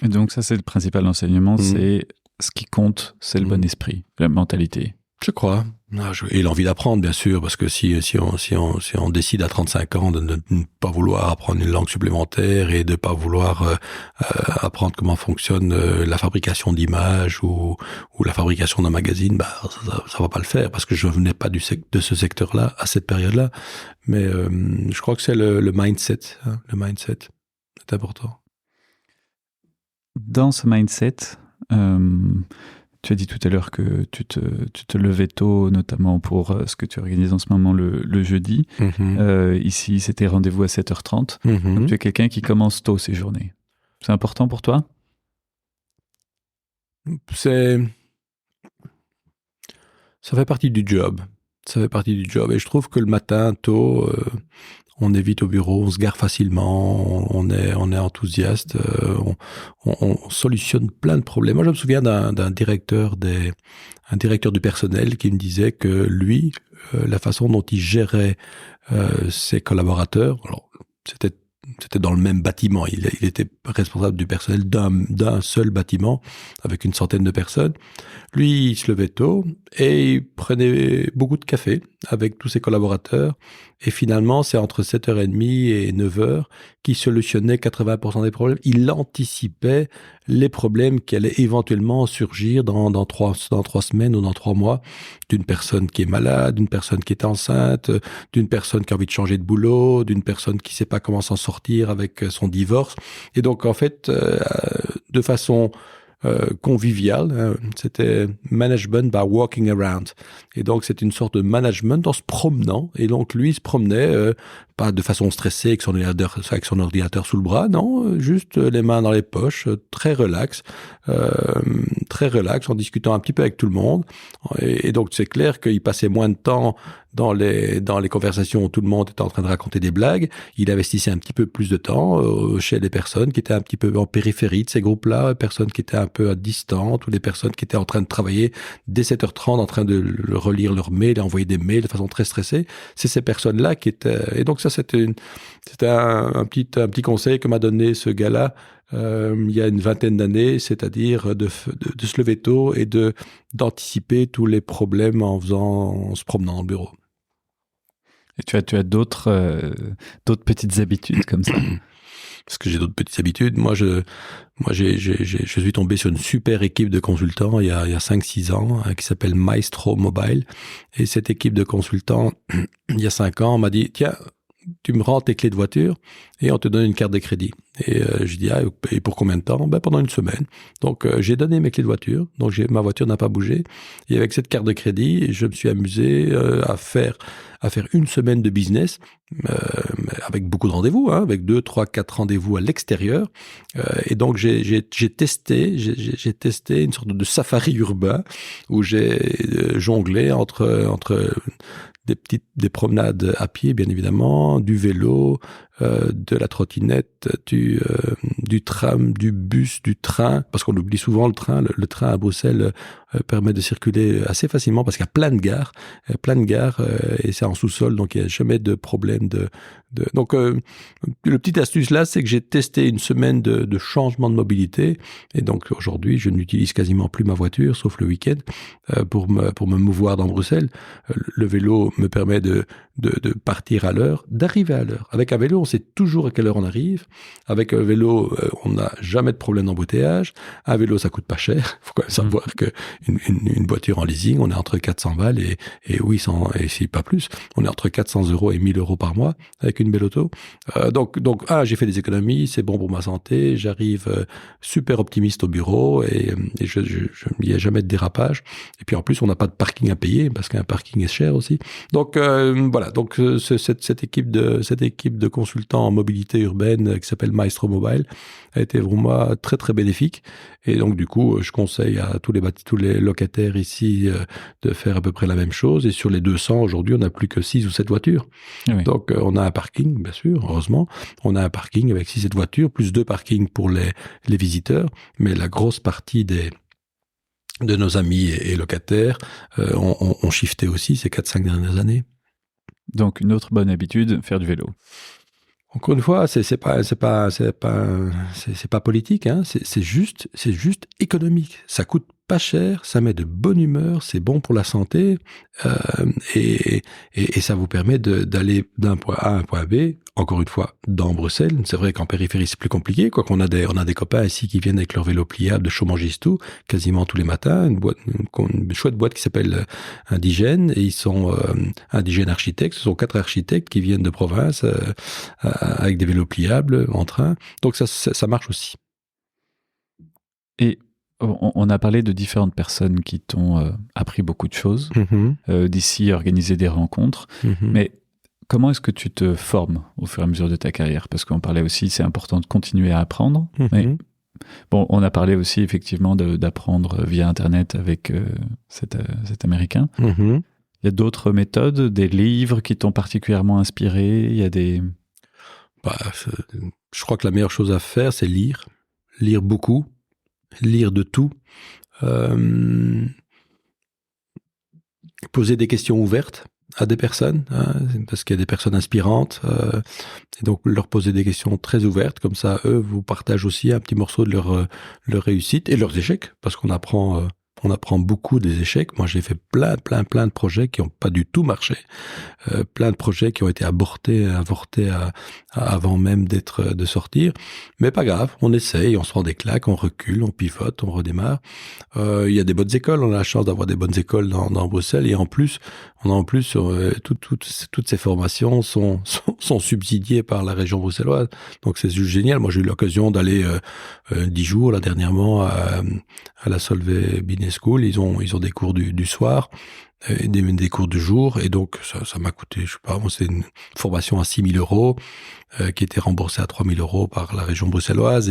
Et donc ça, c'est le principal enseignement, c'est ce qui compte, c'est le bon esprit, la mentalité. Je crois. Et l'envie d'apprendre, bien sûr, parce que si on décide à 35 ans de ne pas vouloir apprendre une langue supplémentaire et de pas vouloir apprendre comment fonctionne la fabrication d'images ou la fabrication d'un magazine, ça va pas le faire, parce que je venais pas de ce secteur-là à cette période-là. Mais je crois que c'est le mindset. Hein, le mindset, c'est important. Dans ce mindset, tu as dit tout à l'heure que tu te levais tôt, notamment pour ce que tu organises en ce moment le jeudi. Ici, c'était rendez-vous à 7h30. Donc, tu es quelqu'un qui commence tôt ces journées. C'est important pour toi ? Ça fait partie du job. Ça fait partie du job. Et je trouve que le matin, tôt, on est vite au bureau, on se gare facilement, on est enthousiaste, on solutionne plein de problèmes. Moi, je me souviens d'un directeur du personnel qui me disait que lui, la façon dont il gérait ses collaborateurs, alors c'était dans le même bâtiment, il était responsable du personnel d'un seul bâtiment avec une centaine de personnes. Lui, il se levait tôt et il prenait beaucoup de café avec tous ses collaborateurs. Et finalement, c'est entre 7h30 et 9h qu'il solutionnait 80% des problèmes. Il anticipait les problèmes qui allaient éventuellement surgir dans 3 semaines ou dans 3 mois, d'une personne qui est malade, d'une personne qui est enceinte, d'une personne qui a envie de changer de boulot, d'une personne qui ne sait pas comment s'en sortir avec son divorce. Et donc, en fait, de façon convivial, hein, c'était management by walking around. Et donc, c'est une sorte de management en se promenant. Et donc, lui, il se promenait pas de façon stressée avec son ordinateur sous le bras, non, juste les mains dans les poches, très relax, en discutant un petit peu avec tout le monde. Et donc, c'est clair qu'il passait moins de temps dans les conversations où tout le monde était en train de raconter des blagues. Il investissait un petit peu plus de temps chez les personnes qui étaient un petit peu en périphérie de ces groupes-là, personnes qui étaient un peu distantes ou des personnes qui étaient en train de travailler dès 7h30 en train de relire leurs mails et envoyer des mails de façon très stressée. C'est ces personnes-là qui étaient... Et donc ça, c'était un petit conseil que m'a donné ce gars-là il y a une vingtaine d'années, c'est-à-dire de se lever tôt et d'anticiper tous les problèmes en se promenant dans le bureau. Et tu as d'autres petites habitudes comme ça? Parce que j'ai d'autres petites habitudes. Moi, je suis tombé sur une super équipe de consultants il y a 5-6 ans qui s'appelle Maestro Mobile. Et cette équipe de consultants, il y a 5 ans, m'a dit, tiens, tu me rends tes clés de voiture et on te donne une carte de crédit. Et je dis, et pour combien de temps? Pendant une semaine. Donc, j'ai donné mes clés de voiture. Donc, ma voiture n'a pas bougé. Et avec cette carte de crédit, je me suis amusé à faire une semaine de business avec beaucoup de rendez-vous, hein, avec 2, 3, 4 rendez-vous à l'extérieur. Et donc, j'ai testé une sorte de safari urbain où j'ai jonglé entre des promenades à pied, bien évidemment, du vélo, de la trottinette, du tram, du bus, du train, parce qu'on oublie souvent le train. Le train à Bruxelles permet de circuler assez facilement parce qu'il y a plein de gares, et c'est en sous-sol, donc il n'y a jamais de problème Donc, le petit astuce là, c'est que j'ai testé une semaine de changement de mobilité, et donc aujourd'hui, je n'utilise quasiment plus ma voiture, sauf le week-end, pour me mouvoir dans Bruxelles. Le vélo me permet de partir à l'heure, d'arriver à l'heure. Avec un vélo, on sait toujours à quelle heure on arrive. Avec un vélo, on n'a jamais de problème d'embouteillage. Un vélo, ça coûte pas cher. Il faut quand même savoir que une voiture en leasing, on est entre 400 balles et 800, et si pas plus, on est entre 400 € et 1000 € par mois avec une belle auto. Donc, j'ai fait des économies, c'est bon pour ma santé, j'arrive super optimiste au bureau et il n'y a jamais de dérapage. Et puis en plus, on n'a pas de parking à payer parce qu'un parking est cher aussi. Donc voilà, donc cette équipe de consultants en mobilité urbaine qui s'appelle Maestro Mobile a été vraiment très très bénéfique. Et donc du coup, je conseille à tous les locataires ici de faire à peu près la même chose. Et sur les 200, aujourd'hui, on n'a plus que 6 ou 7 voitures. Oui. Donc on a un parking, bien sûr, heureusement. On a un parking avec 6 ou 7 voitures, plus 2 parkings pour les visiteurs. Mais la grosse partie de nos amis et locataires ont shifté aussi ces 4-5 dernières années. Donc une autre bonne habitude, faire du vélo. Encore une fois, c'est pas politique, hein. C'est juste économique. Ça coûte pas cher, ça met de bonne humeur, c'est bon pour la santé, et ça vous permet d'aller d'un point A à un point B. Encore une fois, dans Bruxelles, c'est vrai qu'en périphérie c'est plus compliqué, quoi qu'on a des copains ici qui viennent avec leur vélo pliable de Chaumangistou quasiment tous les matins, une chouette boîte qui s'appelle Indigène, et ils sont Indigène Architectes, ce sont 4 architectes qui viennent de province avec des vélos pliables en train, donc ça marche aussi. Et on a parlé de différentes personnes qui t'ont appris beaucoup de choses, d'ici organiser des rencontres, mais comment est-ce que tu te formes au fur et à mesure de ta carrière? Parce qu'on parlait aussi, c'est important de continuer à apprendre. Mais bon, on a parlé aussi effectivement d'apprendre via Internet avec cet Américain. Il Il y a d'autres méthodes, des livres qui t'ont particulièrement inspiré? Il y a des... Je crois que la meilleure chose à faire, c'est lire. Lire beaucoup. Lire de tout. Poser des questions ouvertes à des personnes, parce qu'il y a des personnes inspirantes, et donc leur poser des questions très ouvertes, comme ça, eux vous partagent aussi un petit morceau de leur réussite et leurs échecs, parce qu'on apprend beaucoup des échecs. Moi, j'ai fait plein de projets qui n'ont pas du tout marché, plein de projets qui ont été avortés avant même de sortir. Mais pas grave, on essaye, on se prend des claques, on recule, on pivote, on redémarre. Il y a des bonnes écoles, on a la chance d'avoir des bonnes écoles dans Bruxelles, et en plus, toutes ces formations sont subsidiées par la région bruxelloise. Donc c'est juste génial. Moi, j'ai eu l'occasion d'aller 10 jours là dernièrement à la Solvay Business School. Ils ont des cours du soir, des cours du jour, et donc ça m'a coûté, je sais pas, moi c'est une formation à 6 000 € qui était remboursée à 3 000 € par la région bruxelloise,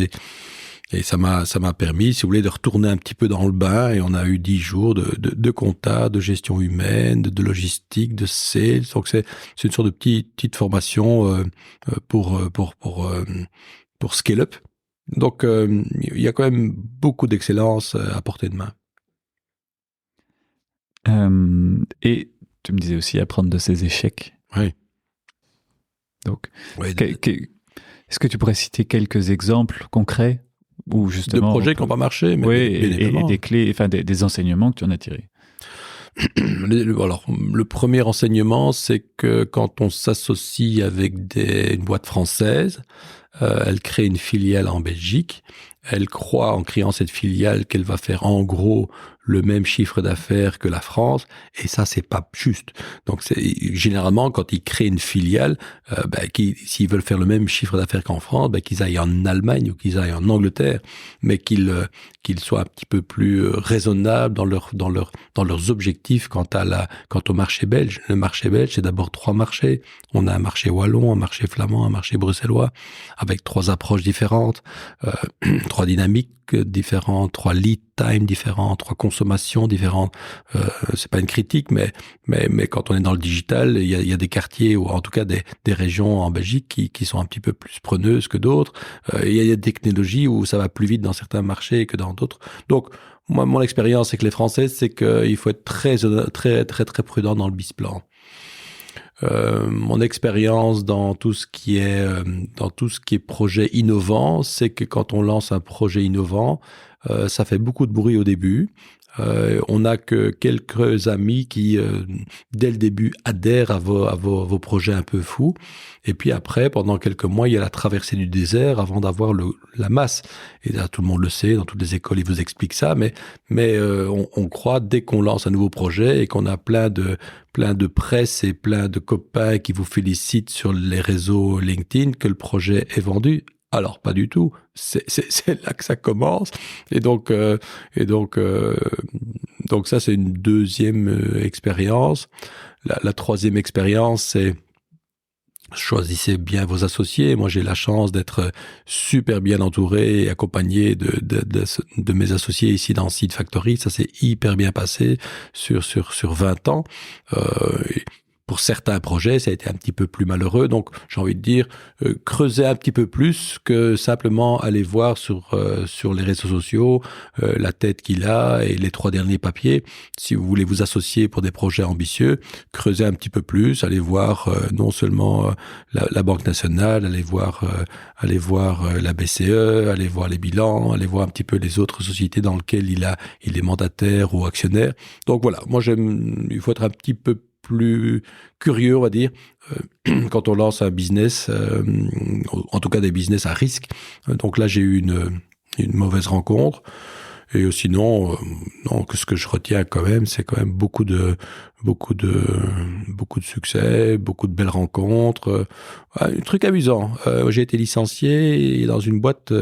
et ça m'a permis, si vous voulez, de retourner un petit peu dans le bain, et on a eu 10 jours de compta, de gestion humaine, de logistique, de sales. Donc c'est une sorte de petite formation pour scale up. Donc il y a quand même beaucoup d'excellence à portée de main. Et tu me disais aussi apprendre de ses échecs. Oui. Donc, est-ce que tu pourrais citer quelques exemples concrets où justement de projets qui n'ont pas marché, mais oui, et des clés, enfin des enseignements que tu en as tirés? Alors, le premier enseignement, c'est que quand on s'associe avec une boîte française, elle crée une filiale en Belgique. Elle croit, en créant cette filiale, qu'elle va faire en gros le même chiffre d'affaires que la France, et ça, c'est pas juste. Donc, généralement, quand ils créent une filiale, s'ils veulent faire le même chiffre d'affaires qu'en France, qu'ils aillent en Allemagne ou qu'ils aillent en Angleterre, mais qu'ils soient un petit peu plus raisonnables dans leurs objectifs quant au marché belge. Le marché belge, c'est d'abord 3 marchés. On a un marché wallon, un marché flamand, un marché bruxellois, avec 3 approches différentes, 3 dynamiques différentes, 3 lead time différents, 3 consommations différentes. C'est pas une critique, mais quand on est dans le digital, il y a des quartiers, ou en tout cas des régions en Belgique qui sont un petit peu plus preneuses que d'autres. Il y a des technologies où ça va plus vite dans certains marchés que dans d'autres. Donc, moi, mon expérience avec les Français, c'est qu'il faut être très prudent dans le business-plan. Mon expérience dans tout ce qui est projet innovant, c'est que quand on lance un projet innovant, ça fait beaucoup de bruit au début. On n'a que quelques amis qui, dès le début, adhèrent à vos projets un peu fous. Et puis après, pendant quelques mois, il y a la traversée du désert avant d'avoir la masse. Et là, tout le monde le sait, dans toutes les écoles, ils vous expliquent ça. Mais on croit, dès qu'on lance un nouveau projet et qu'on a plein de presse et plein de copains qui vous félicitent sur les réseaux LinkedIn, que le projet est vendu. Alors, pas du tout. C'est là que ça commence. Et donc ça, c'est une deuxième expérience. La troisième expérience, c'est choisissez bien vos associés. Moi, j'ai la chance d'être super bien entouré et accompagné de mes associés ici dans Seed Factory. Ça s'est hyper bien passé sur 20 ans. Pour certains projets, ça a été un petit peu plus malheureux. Donc, j'ai envie de dire, creusez un petit peu plus que simplement aller voir sur les réseaux sociaux la tête qu'il a et les 3 derniers papiers. Si vous voulez vous associer pour des projets ambitieux, creusez un petit peu plus. Allez voir non seulement la Banque nationale, allez voir la BCE, allez voir les bilans, allez voir un petit peu les autres sociétés dans lesquelles il est mandataire ou actionnaire. Donc voilà, moi il faut être un petit peu plus curieux, on va dire, quand on lance un business, en tout cas des business à risque. Donc là, j'ai eu une mauvaise rencontre. Et sinon, non, ce que je retiens quand même, c'est quand même beaucoup de succès, beaucoup de belles rencontres. Un truc amusant. J'ai été licencié dans une boîte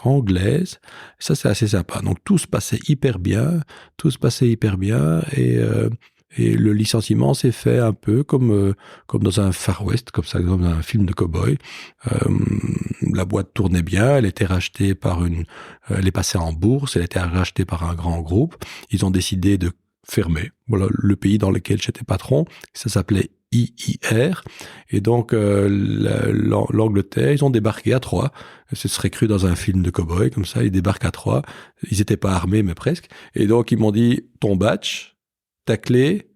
anglaise. Ça, c'est assez sympa. Donc tout se passait hyper bien. Et le licenciement s'est fait un peu comme dans un Far West, comme dans un film de cow-boy. La boîte tournait bien, elle était rachetée elle est passée en bourse, elle était rachetée par un grand groupe. Ils ont décidé de fermé. Voilà le pays dans lequel j'étais patron. Ça s'appelait IIR. Et donc, l'Angleterre, ils ont débarqué à 3. Ce serait cru dans un film de cow-boy, comme ça, ils débarquent à 3. Ils n'étaient pas armés, mais presque. Et donc, ils m'ont dit, ton badge, ta clé,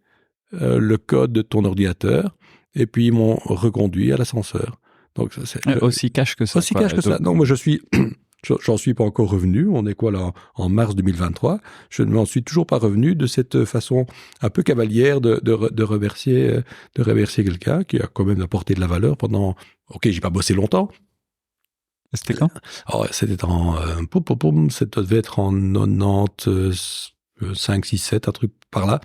le code de ton ordinateur, et puis ils m'ont reconduit à l'ascenseur. Donc, ça, c'est aussi cash que ça. Aussi cash que ça. Non, moi, j'en suis pas encore revenu. On est quoi là, en mars 2023. Je ne m'en suis toujours pas revenu de cette façon un peu cavalière de remercier quelqu'un qui a quand même apporté de la valeur pendant. Ok, j'ai pas bossé longtemps. C'était quand? C'était ça devait être en 95, 6, 7, un truc par là.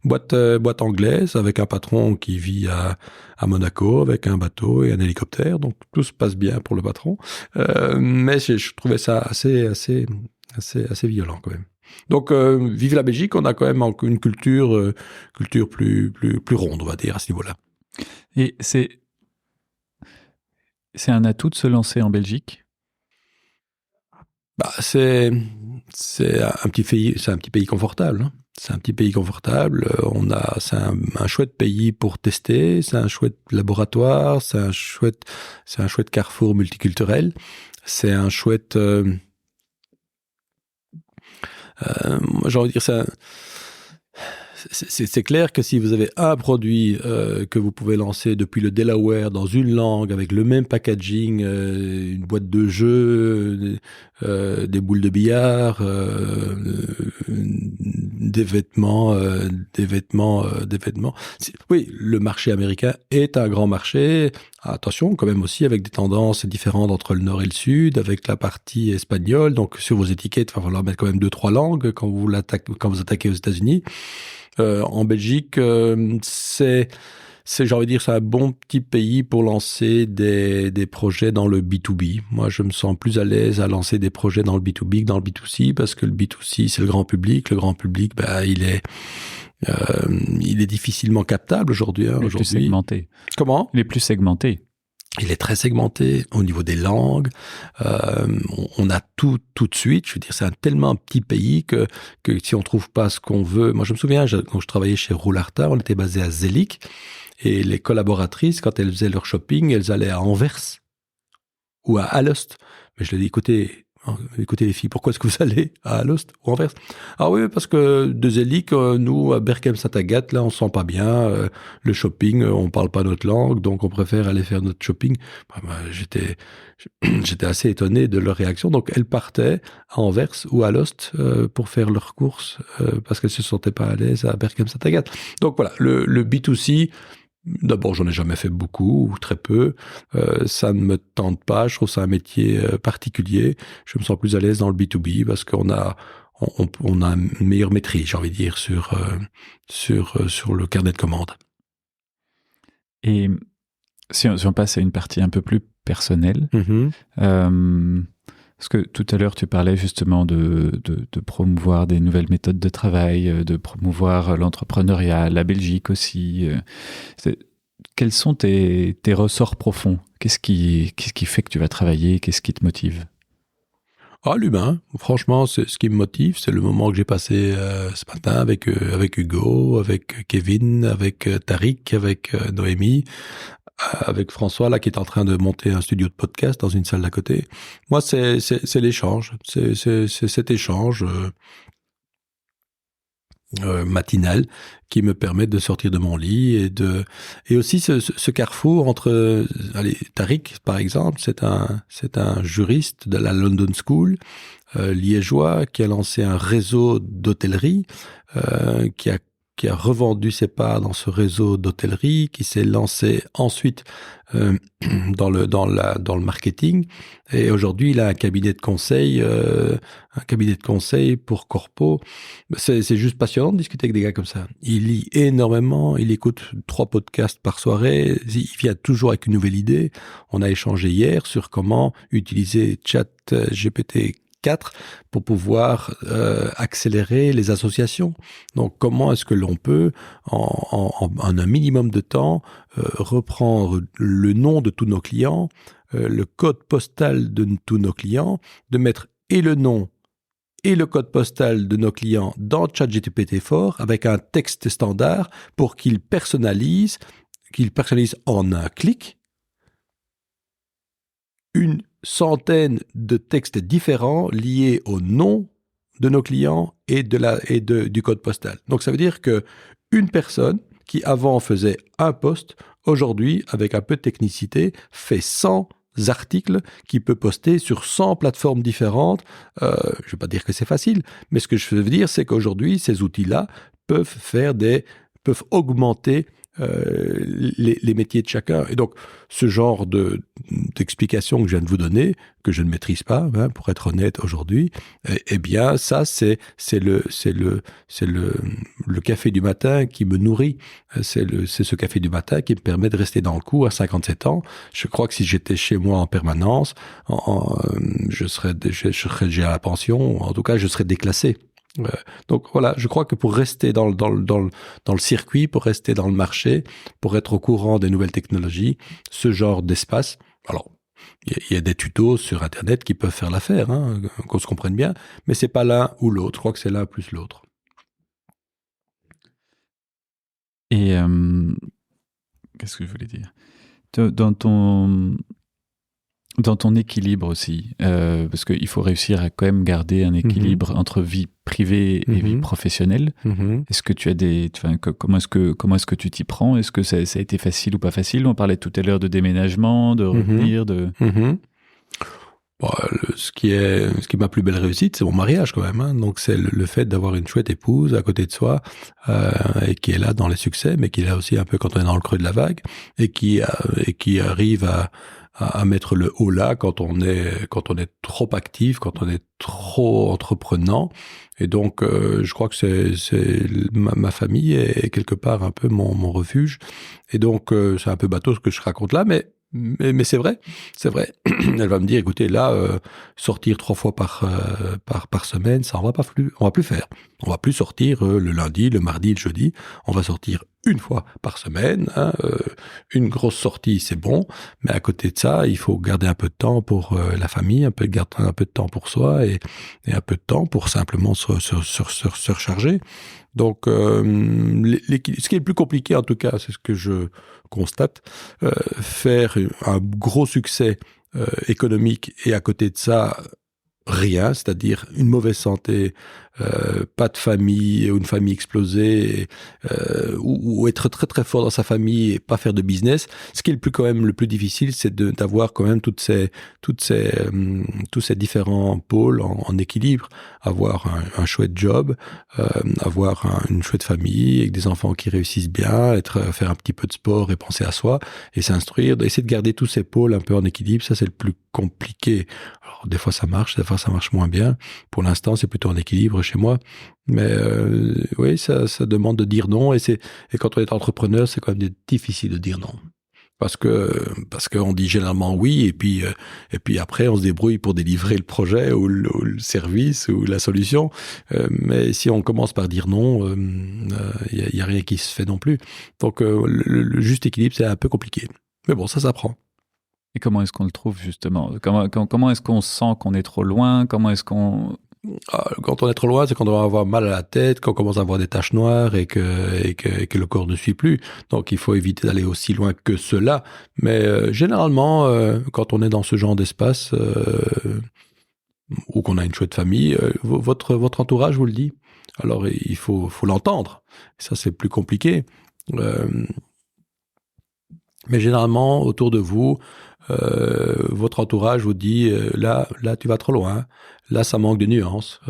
Boîte anglaise avec un patron qui vit à Monaco avec un bateau et un hélicoptère. Donc tout se passe bien pour le patron. Mais je trouvais ça assez violent quand même. Donc vive la Belgique, on a quand même une culture plus ronde, on va dire, à ce niveau-là. Et c'est un atout de se lancer en Belgique? C'est un petit pays confortable. Hein. C'est un petit pays confortable. C'est un chouette pays pour tester. C'est un chouette laboratoire. C'est un chouette carrefour multiculturel. C'est un chouette. J'ai envie de dire ça. C'est clair que si vous avez un produit que vous pouvez lancer depuis le Delaware dans une langue avec le même packaging, une boîte de jeux, des boules de billard, des vêtements. Oui, le marché américain est un grand marché. Attention, quand même aussi avec des tendances différentes entre le nord et le sud, avec la partie espagnole. Donc sur vos étiquettes, il va falloir mettre quand même 2-3 langues quand vous attaquez aux États-Unis. En Belgique, j'ai envie de dire, c'est un bon petit pays pour lancer des projets dans le B2B. Moi, je me sens plus à l'aise à lancer des projets dans le B2B que dans le B2C, parce que le B2C, c'est le grand public. Le grand public, il est difficilement captable aujourd'hui. Il est plus segmenté. Comment? Il est plus segmenté. Il est très segmenté au niveau des langues. On a tout de suite. Je veux dire, c'est tellement un petit pays que si on trouve pas ce qu'on veut. Moi, je me souviens, quand je travaillais chez Roularta, on était basé à Zelik. Et les collaboratrices, quand elles faisaient leur shopping, elles allaient à Anvers ou à Alost. Mais je leur dis, écoutez les filles, pourquoi est-ce que vous allez à Alost ou Anvers? Ah oui, parce que de Zelik, nous, à Berchem-Saint-Agathe, là, on se sent pas bien. Le shopping, on parle pas notre langue, donc on préfère aller faire notre shopping. J'étais assez étonné de leur réaction. Donc, elles partaient à Anvers ou à Alost pour faire leurs courses parce qu'elles se sentaient pas à l'aise à Berchem-Saint-Agathe. Donc voilà, le B2C... D'abord, j'en ai jamais fait beaucoup ou très peu. Ça ne me tente pas. Je trouve ça un métier particulier. Je me sens plus à l'aise dans le B2B parce qu'on a une meilleure maîtrise, j'ai envie de dire, sur le carnet de commandes. Et si on passe à une partie un peu plus personnelle, parce que tout à l'heure, tu parlais justement de promouvoir des nouvelles méthodes de travail, de promouvoir l'entrepreneuriat, la Belgique aussi. Quels sont tes ressorts profonds? Qu'est-ce qui fait que tu vas travailler? Qu'est-ce qui te motive? L'humain. Franchement, c'est ce qui me motive. C'est le moment que j'ai passé ce matin avec Hugo, avec Kevin, avec Tariq, avec Noémie, avec François, là, qui est en train de monter un studio de podcast dans une salle d'à côté. Moi, c'est l'échange. C'est cet échange matinal qui me permet de sortir de mon lit et aussi ce carrefour entre, Tariq, par exemple, c'est un juriste de la London School, liégeois, qui a lancé un réseau d'hôtellerie, qui a revendu ses parts dans ce réseau d'hôtellerie, qui s'est lancé ensuite dans le marketing. Et aujourd'hui, il a un cabinet de conseil pour corpo. C'est juste passionnant de discuter avec des gars comme ça. Il lit énormément, il écoute 3 podcasts par soirée, il vient toujours avec une nouvelle idée. On a échangé hier sur comment utiliser ChatGPT 4 pour pouvoir accélérer les associations. Donc, comment est-ce que l'on peut, en un minimum de temps, reprendre le nom de tous nos clients, le code postal de tous nos clients, de mettre et le nom et le code postal de nos clients dans ChatGPT-4 avec un texte standard pour qu'ils personnalisent en un clic une centaine de textes différents liés au nom de nos clients et du code postal. Donc ça veut dire que une personne qui avant faisait un post, aujourd'hui, avec un peu de technicité, fait 100 articles qu'il peut poster sur 100 plateformes différentes. Je ne vais pas dire que c'est facile, mais ce que je veux dire, c'est qu'aujourd'hui, ces outils-là peuvent augmenter les métiers de chacun. Et donc, ce genre d'explication que je viens de vous donner, que je ne maîtrise pas, pour être honnête aujourd'hui, eh bien, ça, c'est le café du matin qui me nourrit. C'est ce café du matin qui me permet de rester dans le coup à 57 ans. Je crois que si j'étais chez moi en permanence, je serais déjà à la pension, en tout cas, je serais déclassé. Donc voilà, je crois que pour rester dans le circuit, pour rester dans le marché, pour être au courant des nouvelles technologies, ce genre d'espace, alors il y a des tutos sur Internet qui peuvent faire l'affaire, qu'on se comprenne bien, mais c'est pas l'un ou l'autre, je crois que c'est l'un plus l'autre. Et qu'est-ce que je voulais dire ? Dans ton équilibre aussi, parce qu'il faut réussir à quand même garder un équilibre entre vie privée et vie professionnelle. Est-ce que tu as comment est-ce que tu t'y prends ? Est-ce que ça a été facile ou pas facile ? On parlait tout à l'heure de déménagement, de revenir, Bon, ce qui est ma plus belle réussite, c'est mon mariage quand même. Donc c'est le fait d'avoir une chouette épouse à côté de soi et qui est là dans les succès, mais qui est là aussi un peu quand on est dans le creux de la vague et qui arrive à mettre le haut là quand on est trop actif, quand on est trop entreprenant. Et donc, je crois que ma famille est quelque part un peu mon refuge. Et donc, c'est un peu bateau ce que je raconte là, mais c'est vrai. Elle va me dire, écoutez, là, sortir 3 fois par semaine, ça on va plus faire. On va plus sortir le lundi, le mardi, le jeudi. On va sortir une fois par semaine. Une grosse sortie, c'est bon. Mais à côté de ça, il faut garder un peu de temps pour la famille, garder un peu de temps pour soi et un peu de temps pour simplement se recharger. Donc, ce qui est le plus compliqué, en tout cas, c'est ce que je constate, faire un gros succès économique et à côté de ça, rien, c'est-à-dire une mauvaise santé, pas de famille ou une famille explosée, ou être très très fort dans sa famille et pas faire de business. Ce qui est quand même le plus difficile, c'est d'avoir quand même tous ces différents pôles en équilibre, avoir un chouette job, avoir une chouette famille avec des enfants qui réussissent bien, faire un petit peu de sport et penser à soi et s'instruire, essayer de garder tous ces pôles un peu en équilibre. Ça, c'est le plus compliqué. Alors, des fois ça marche, des fois ça marche moins bien. Pour l'instant, c'est plutôt en équilibre chez moi. Mais oui, ça demande de dire non. Et quand on est entrepreneur, c'est quand même difficile de dire non. Parce qu'on dit généralement oui, et puis après, on se débrouille pour délivrer le projet ou le service ou la solution. Mais si on commence par dire non, il y a rien qui se fait non plus. Donc, le juste équilibre, c'est un peu compliqué. Mais bon, ça s'apprend. Et comment est-ce qu'on le trouve, justement ? Comment est-ce qu'on sent qu'on est trop loin ? Comment est-ce qu'on... Quand on est trop loin, c'est qu'on doit avoir mal à la tête, qu'on commence à avoir des taches noires et que le corps ne suit plus. Donc, il faut éviter d'aller aussi loin que cela. Mais généralement, quand on est dans ce genre d'espace ou qu'on a une chouette famille, votre entourage vous le dit. Alors, il faut l'entendre. Ça, c'est plus compliqué. Mais généralement, autour de vous, votre entourage vous dit là tu vas trop loin, là ça manque de nuances,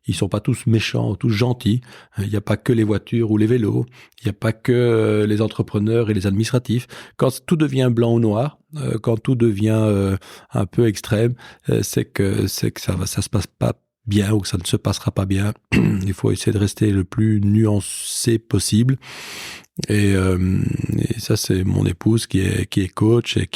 ils sont pas tous méchants ou tous gentils, il n'y a pas que les voitures ou les vélos, il n'y a pas que les entrepreneurs et les administratifs. Quand tout devient blanc ou noir, quand tout devient un peu extrême, c'est que ça se passe pas bien ou que ça ne se passera pas bien. Il faut essayer de rester le plus nuancé possible. Et ça, c'est mon épouse qui est coach et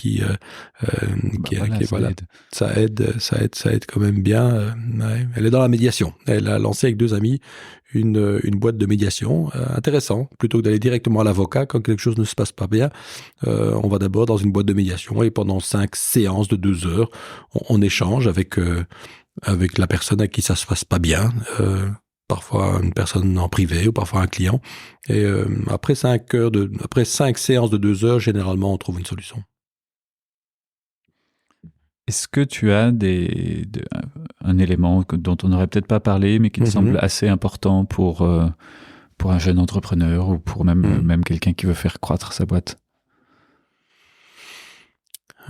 ça aide quand même bien. Ouais. Elle est dans la médiation. Elle a lancé avec 2 amis une boîte de médiation intéressant. Plutôt que d'aller directement à l'avocat quand quelque chose ne se passe pas bien, on va d'abord dans une boîte de médiation et pendant 5 séances de 2 heures, on échange avec avec la personne à qui ça se passe pas bien, parfois une personne en privé ou parfois un client. Et après 5 séances de 2 heures, généralement, on trouve une solution. Est-ce que tu as un élément dont on n'aurait peut-être pas parlé, mais qui te semble assez important pour un jeune entrepreneur ou pour même quelqu'un qui veut faire croître sa boîte?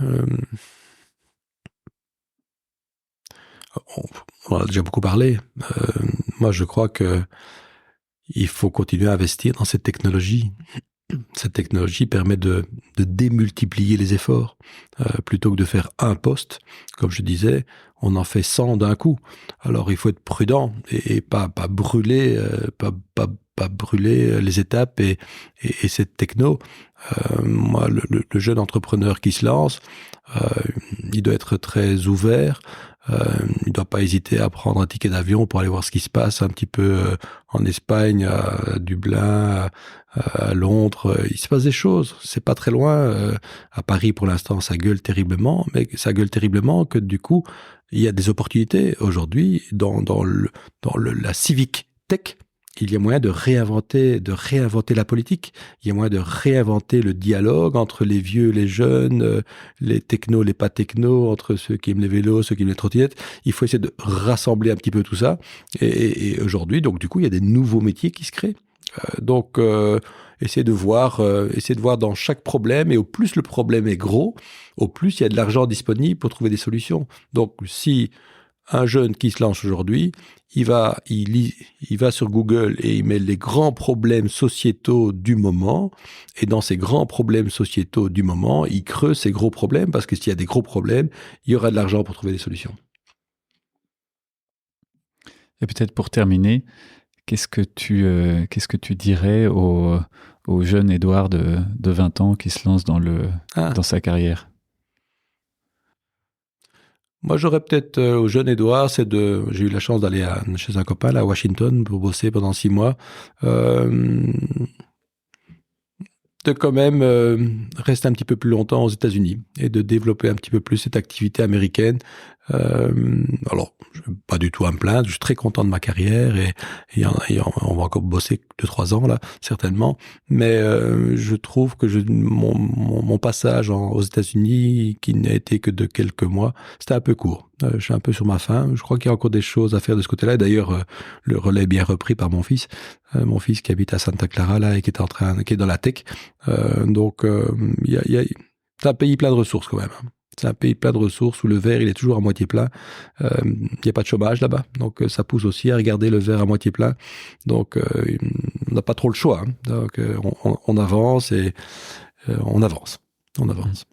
On en a déjà beaucoup parlé. Moi, je crois que il faut continuer à investir dans cette technologie. Cette technologie permet de démultiplier les efforts. Plutôt que de faire un poste, comme je disais, on en fait 100 d'un coup. Alors, il faut être prudent et pas brûler, pas brûler les étapes et cette techno. Moi, le jeune entrepreneur qui se lance, il doit être très ouvert. Il ne doit pas hésiter à prendre un ticket d'avion pour aller voir ce qui se passe un petit peu en Espagne, à Dublin, à Londres. Il se passe des choses. C'est pas très loin. À Paris, pour l'instant, ça gueule terriblement, mais ça gueule terriblement que du coup, il y a des opportunités aujourd'hui dans la civic tech. Il y a moyen de réinventer la politique. Il y a moyen de réinventer le dialogue entre les vieux, les jeunes, les technos, les pas technos, entre ceux qui aiment les vélos, ceux qui aiment les trottinettes. Il faut essayer de rassembler un petit peu tout ça. Et aujourd'hui, donc du coup, il y a des nouveaux métiers qui se créent. Donc, essayer de voir dans chaque problème. Et au plus le problème est gros, au plus il y a de l'argent disponible pour trouver des solutions. Donc, si un jeune qui se lance aujourd'hui, il va sur Google et il met les grands problèmes sociétaux du moment. Et dans ces grands problèmes sociétaux du moment, il creuse ces gros problèmes parce que s'il y a des gros problèmes, il y aura de l'argent pour trouver des solutions. Et peut-être pour terminer, qu'est-ce que tu dirais au jeune Édouard de 20 ans qui se lance dans sa carrière? Moi, j'aurais peut-être au jeune Édouard, j'ai eu la chance d'aller chez un copain là, à Washington pour bosser pendant 6 mois. De quand même rester un petit peu plus longtemps aux États-Unis et de développer un petit peu plus cette activité américaine. Alors, je vais pas du tout à me plaindre, je suis très content de ma carrière et on va encore bosser 2-3 ans là, certainement. Mais je trouve que mon passage aux États-Unis, qui n'a été que de quelques mois, c'était un peu court. Je suis un peu sur ma faim. Je crois qu'il y a encore des choses à faire de ce côté-là. Et d'ailleurs, le relais est bien repris par mon fils. Mon fils qui habite à Santa Clara là et qui est dans la tech. Donc, c'est un pays plein de ressources quand même. C'est un pays plein de ressources où le verre, il est toujours à moitié plein. Il n'y a pas de chômage là-bas. Donc, ça pousse aussi à regarder le verre à moitié plein. Donc, on n'a pas trop le choix. Hein. Donc, on avance et on avance. On avance.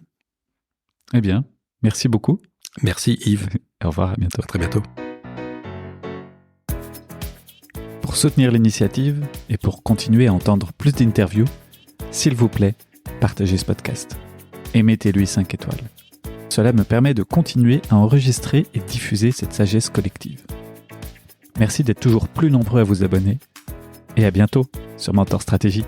Eh bien, merci beaucoup. Merci Yves. Au revoir, à bientôt. À très bientôt. Pour soutenir l'initiative et pour continuer à entendre plus d'interviews, s'il vous plaît, partagez ce podcast et mettez-lui 5 étoiles. Cela me permet de continuer à enregistrer et diffuser cette sagesse collective. Merci d'être toujours plus nombreux à vous abonner et à bientôt sur Mentor Stratégie.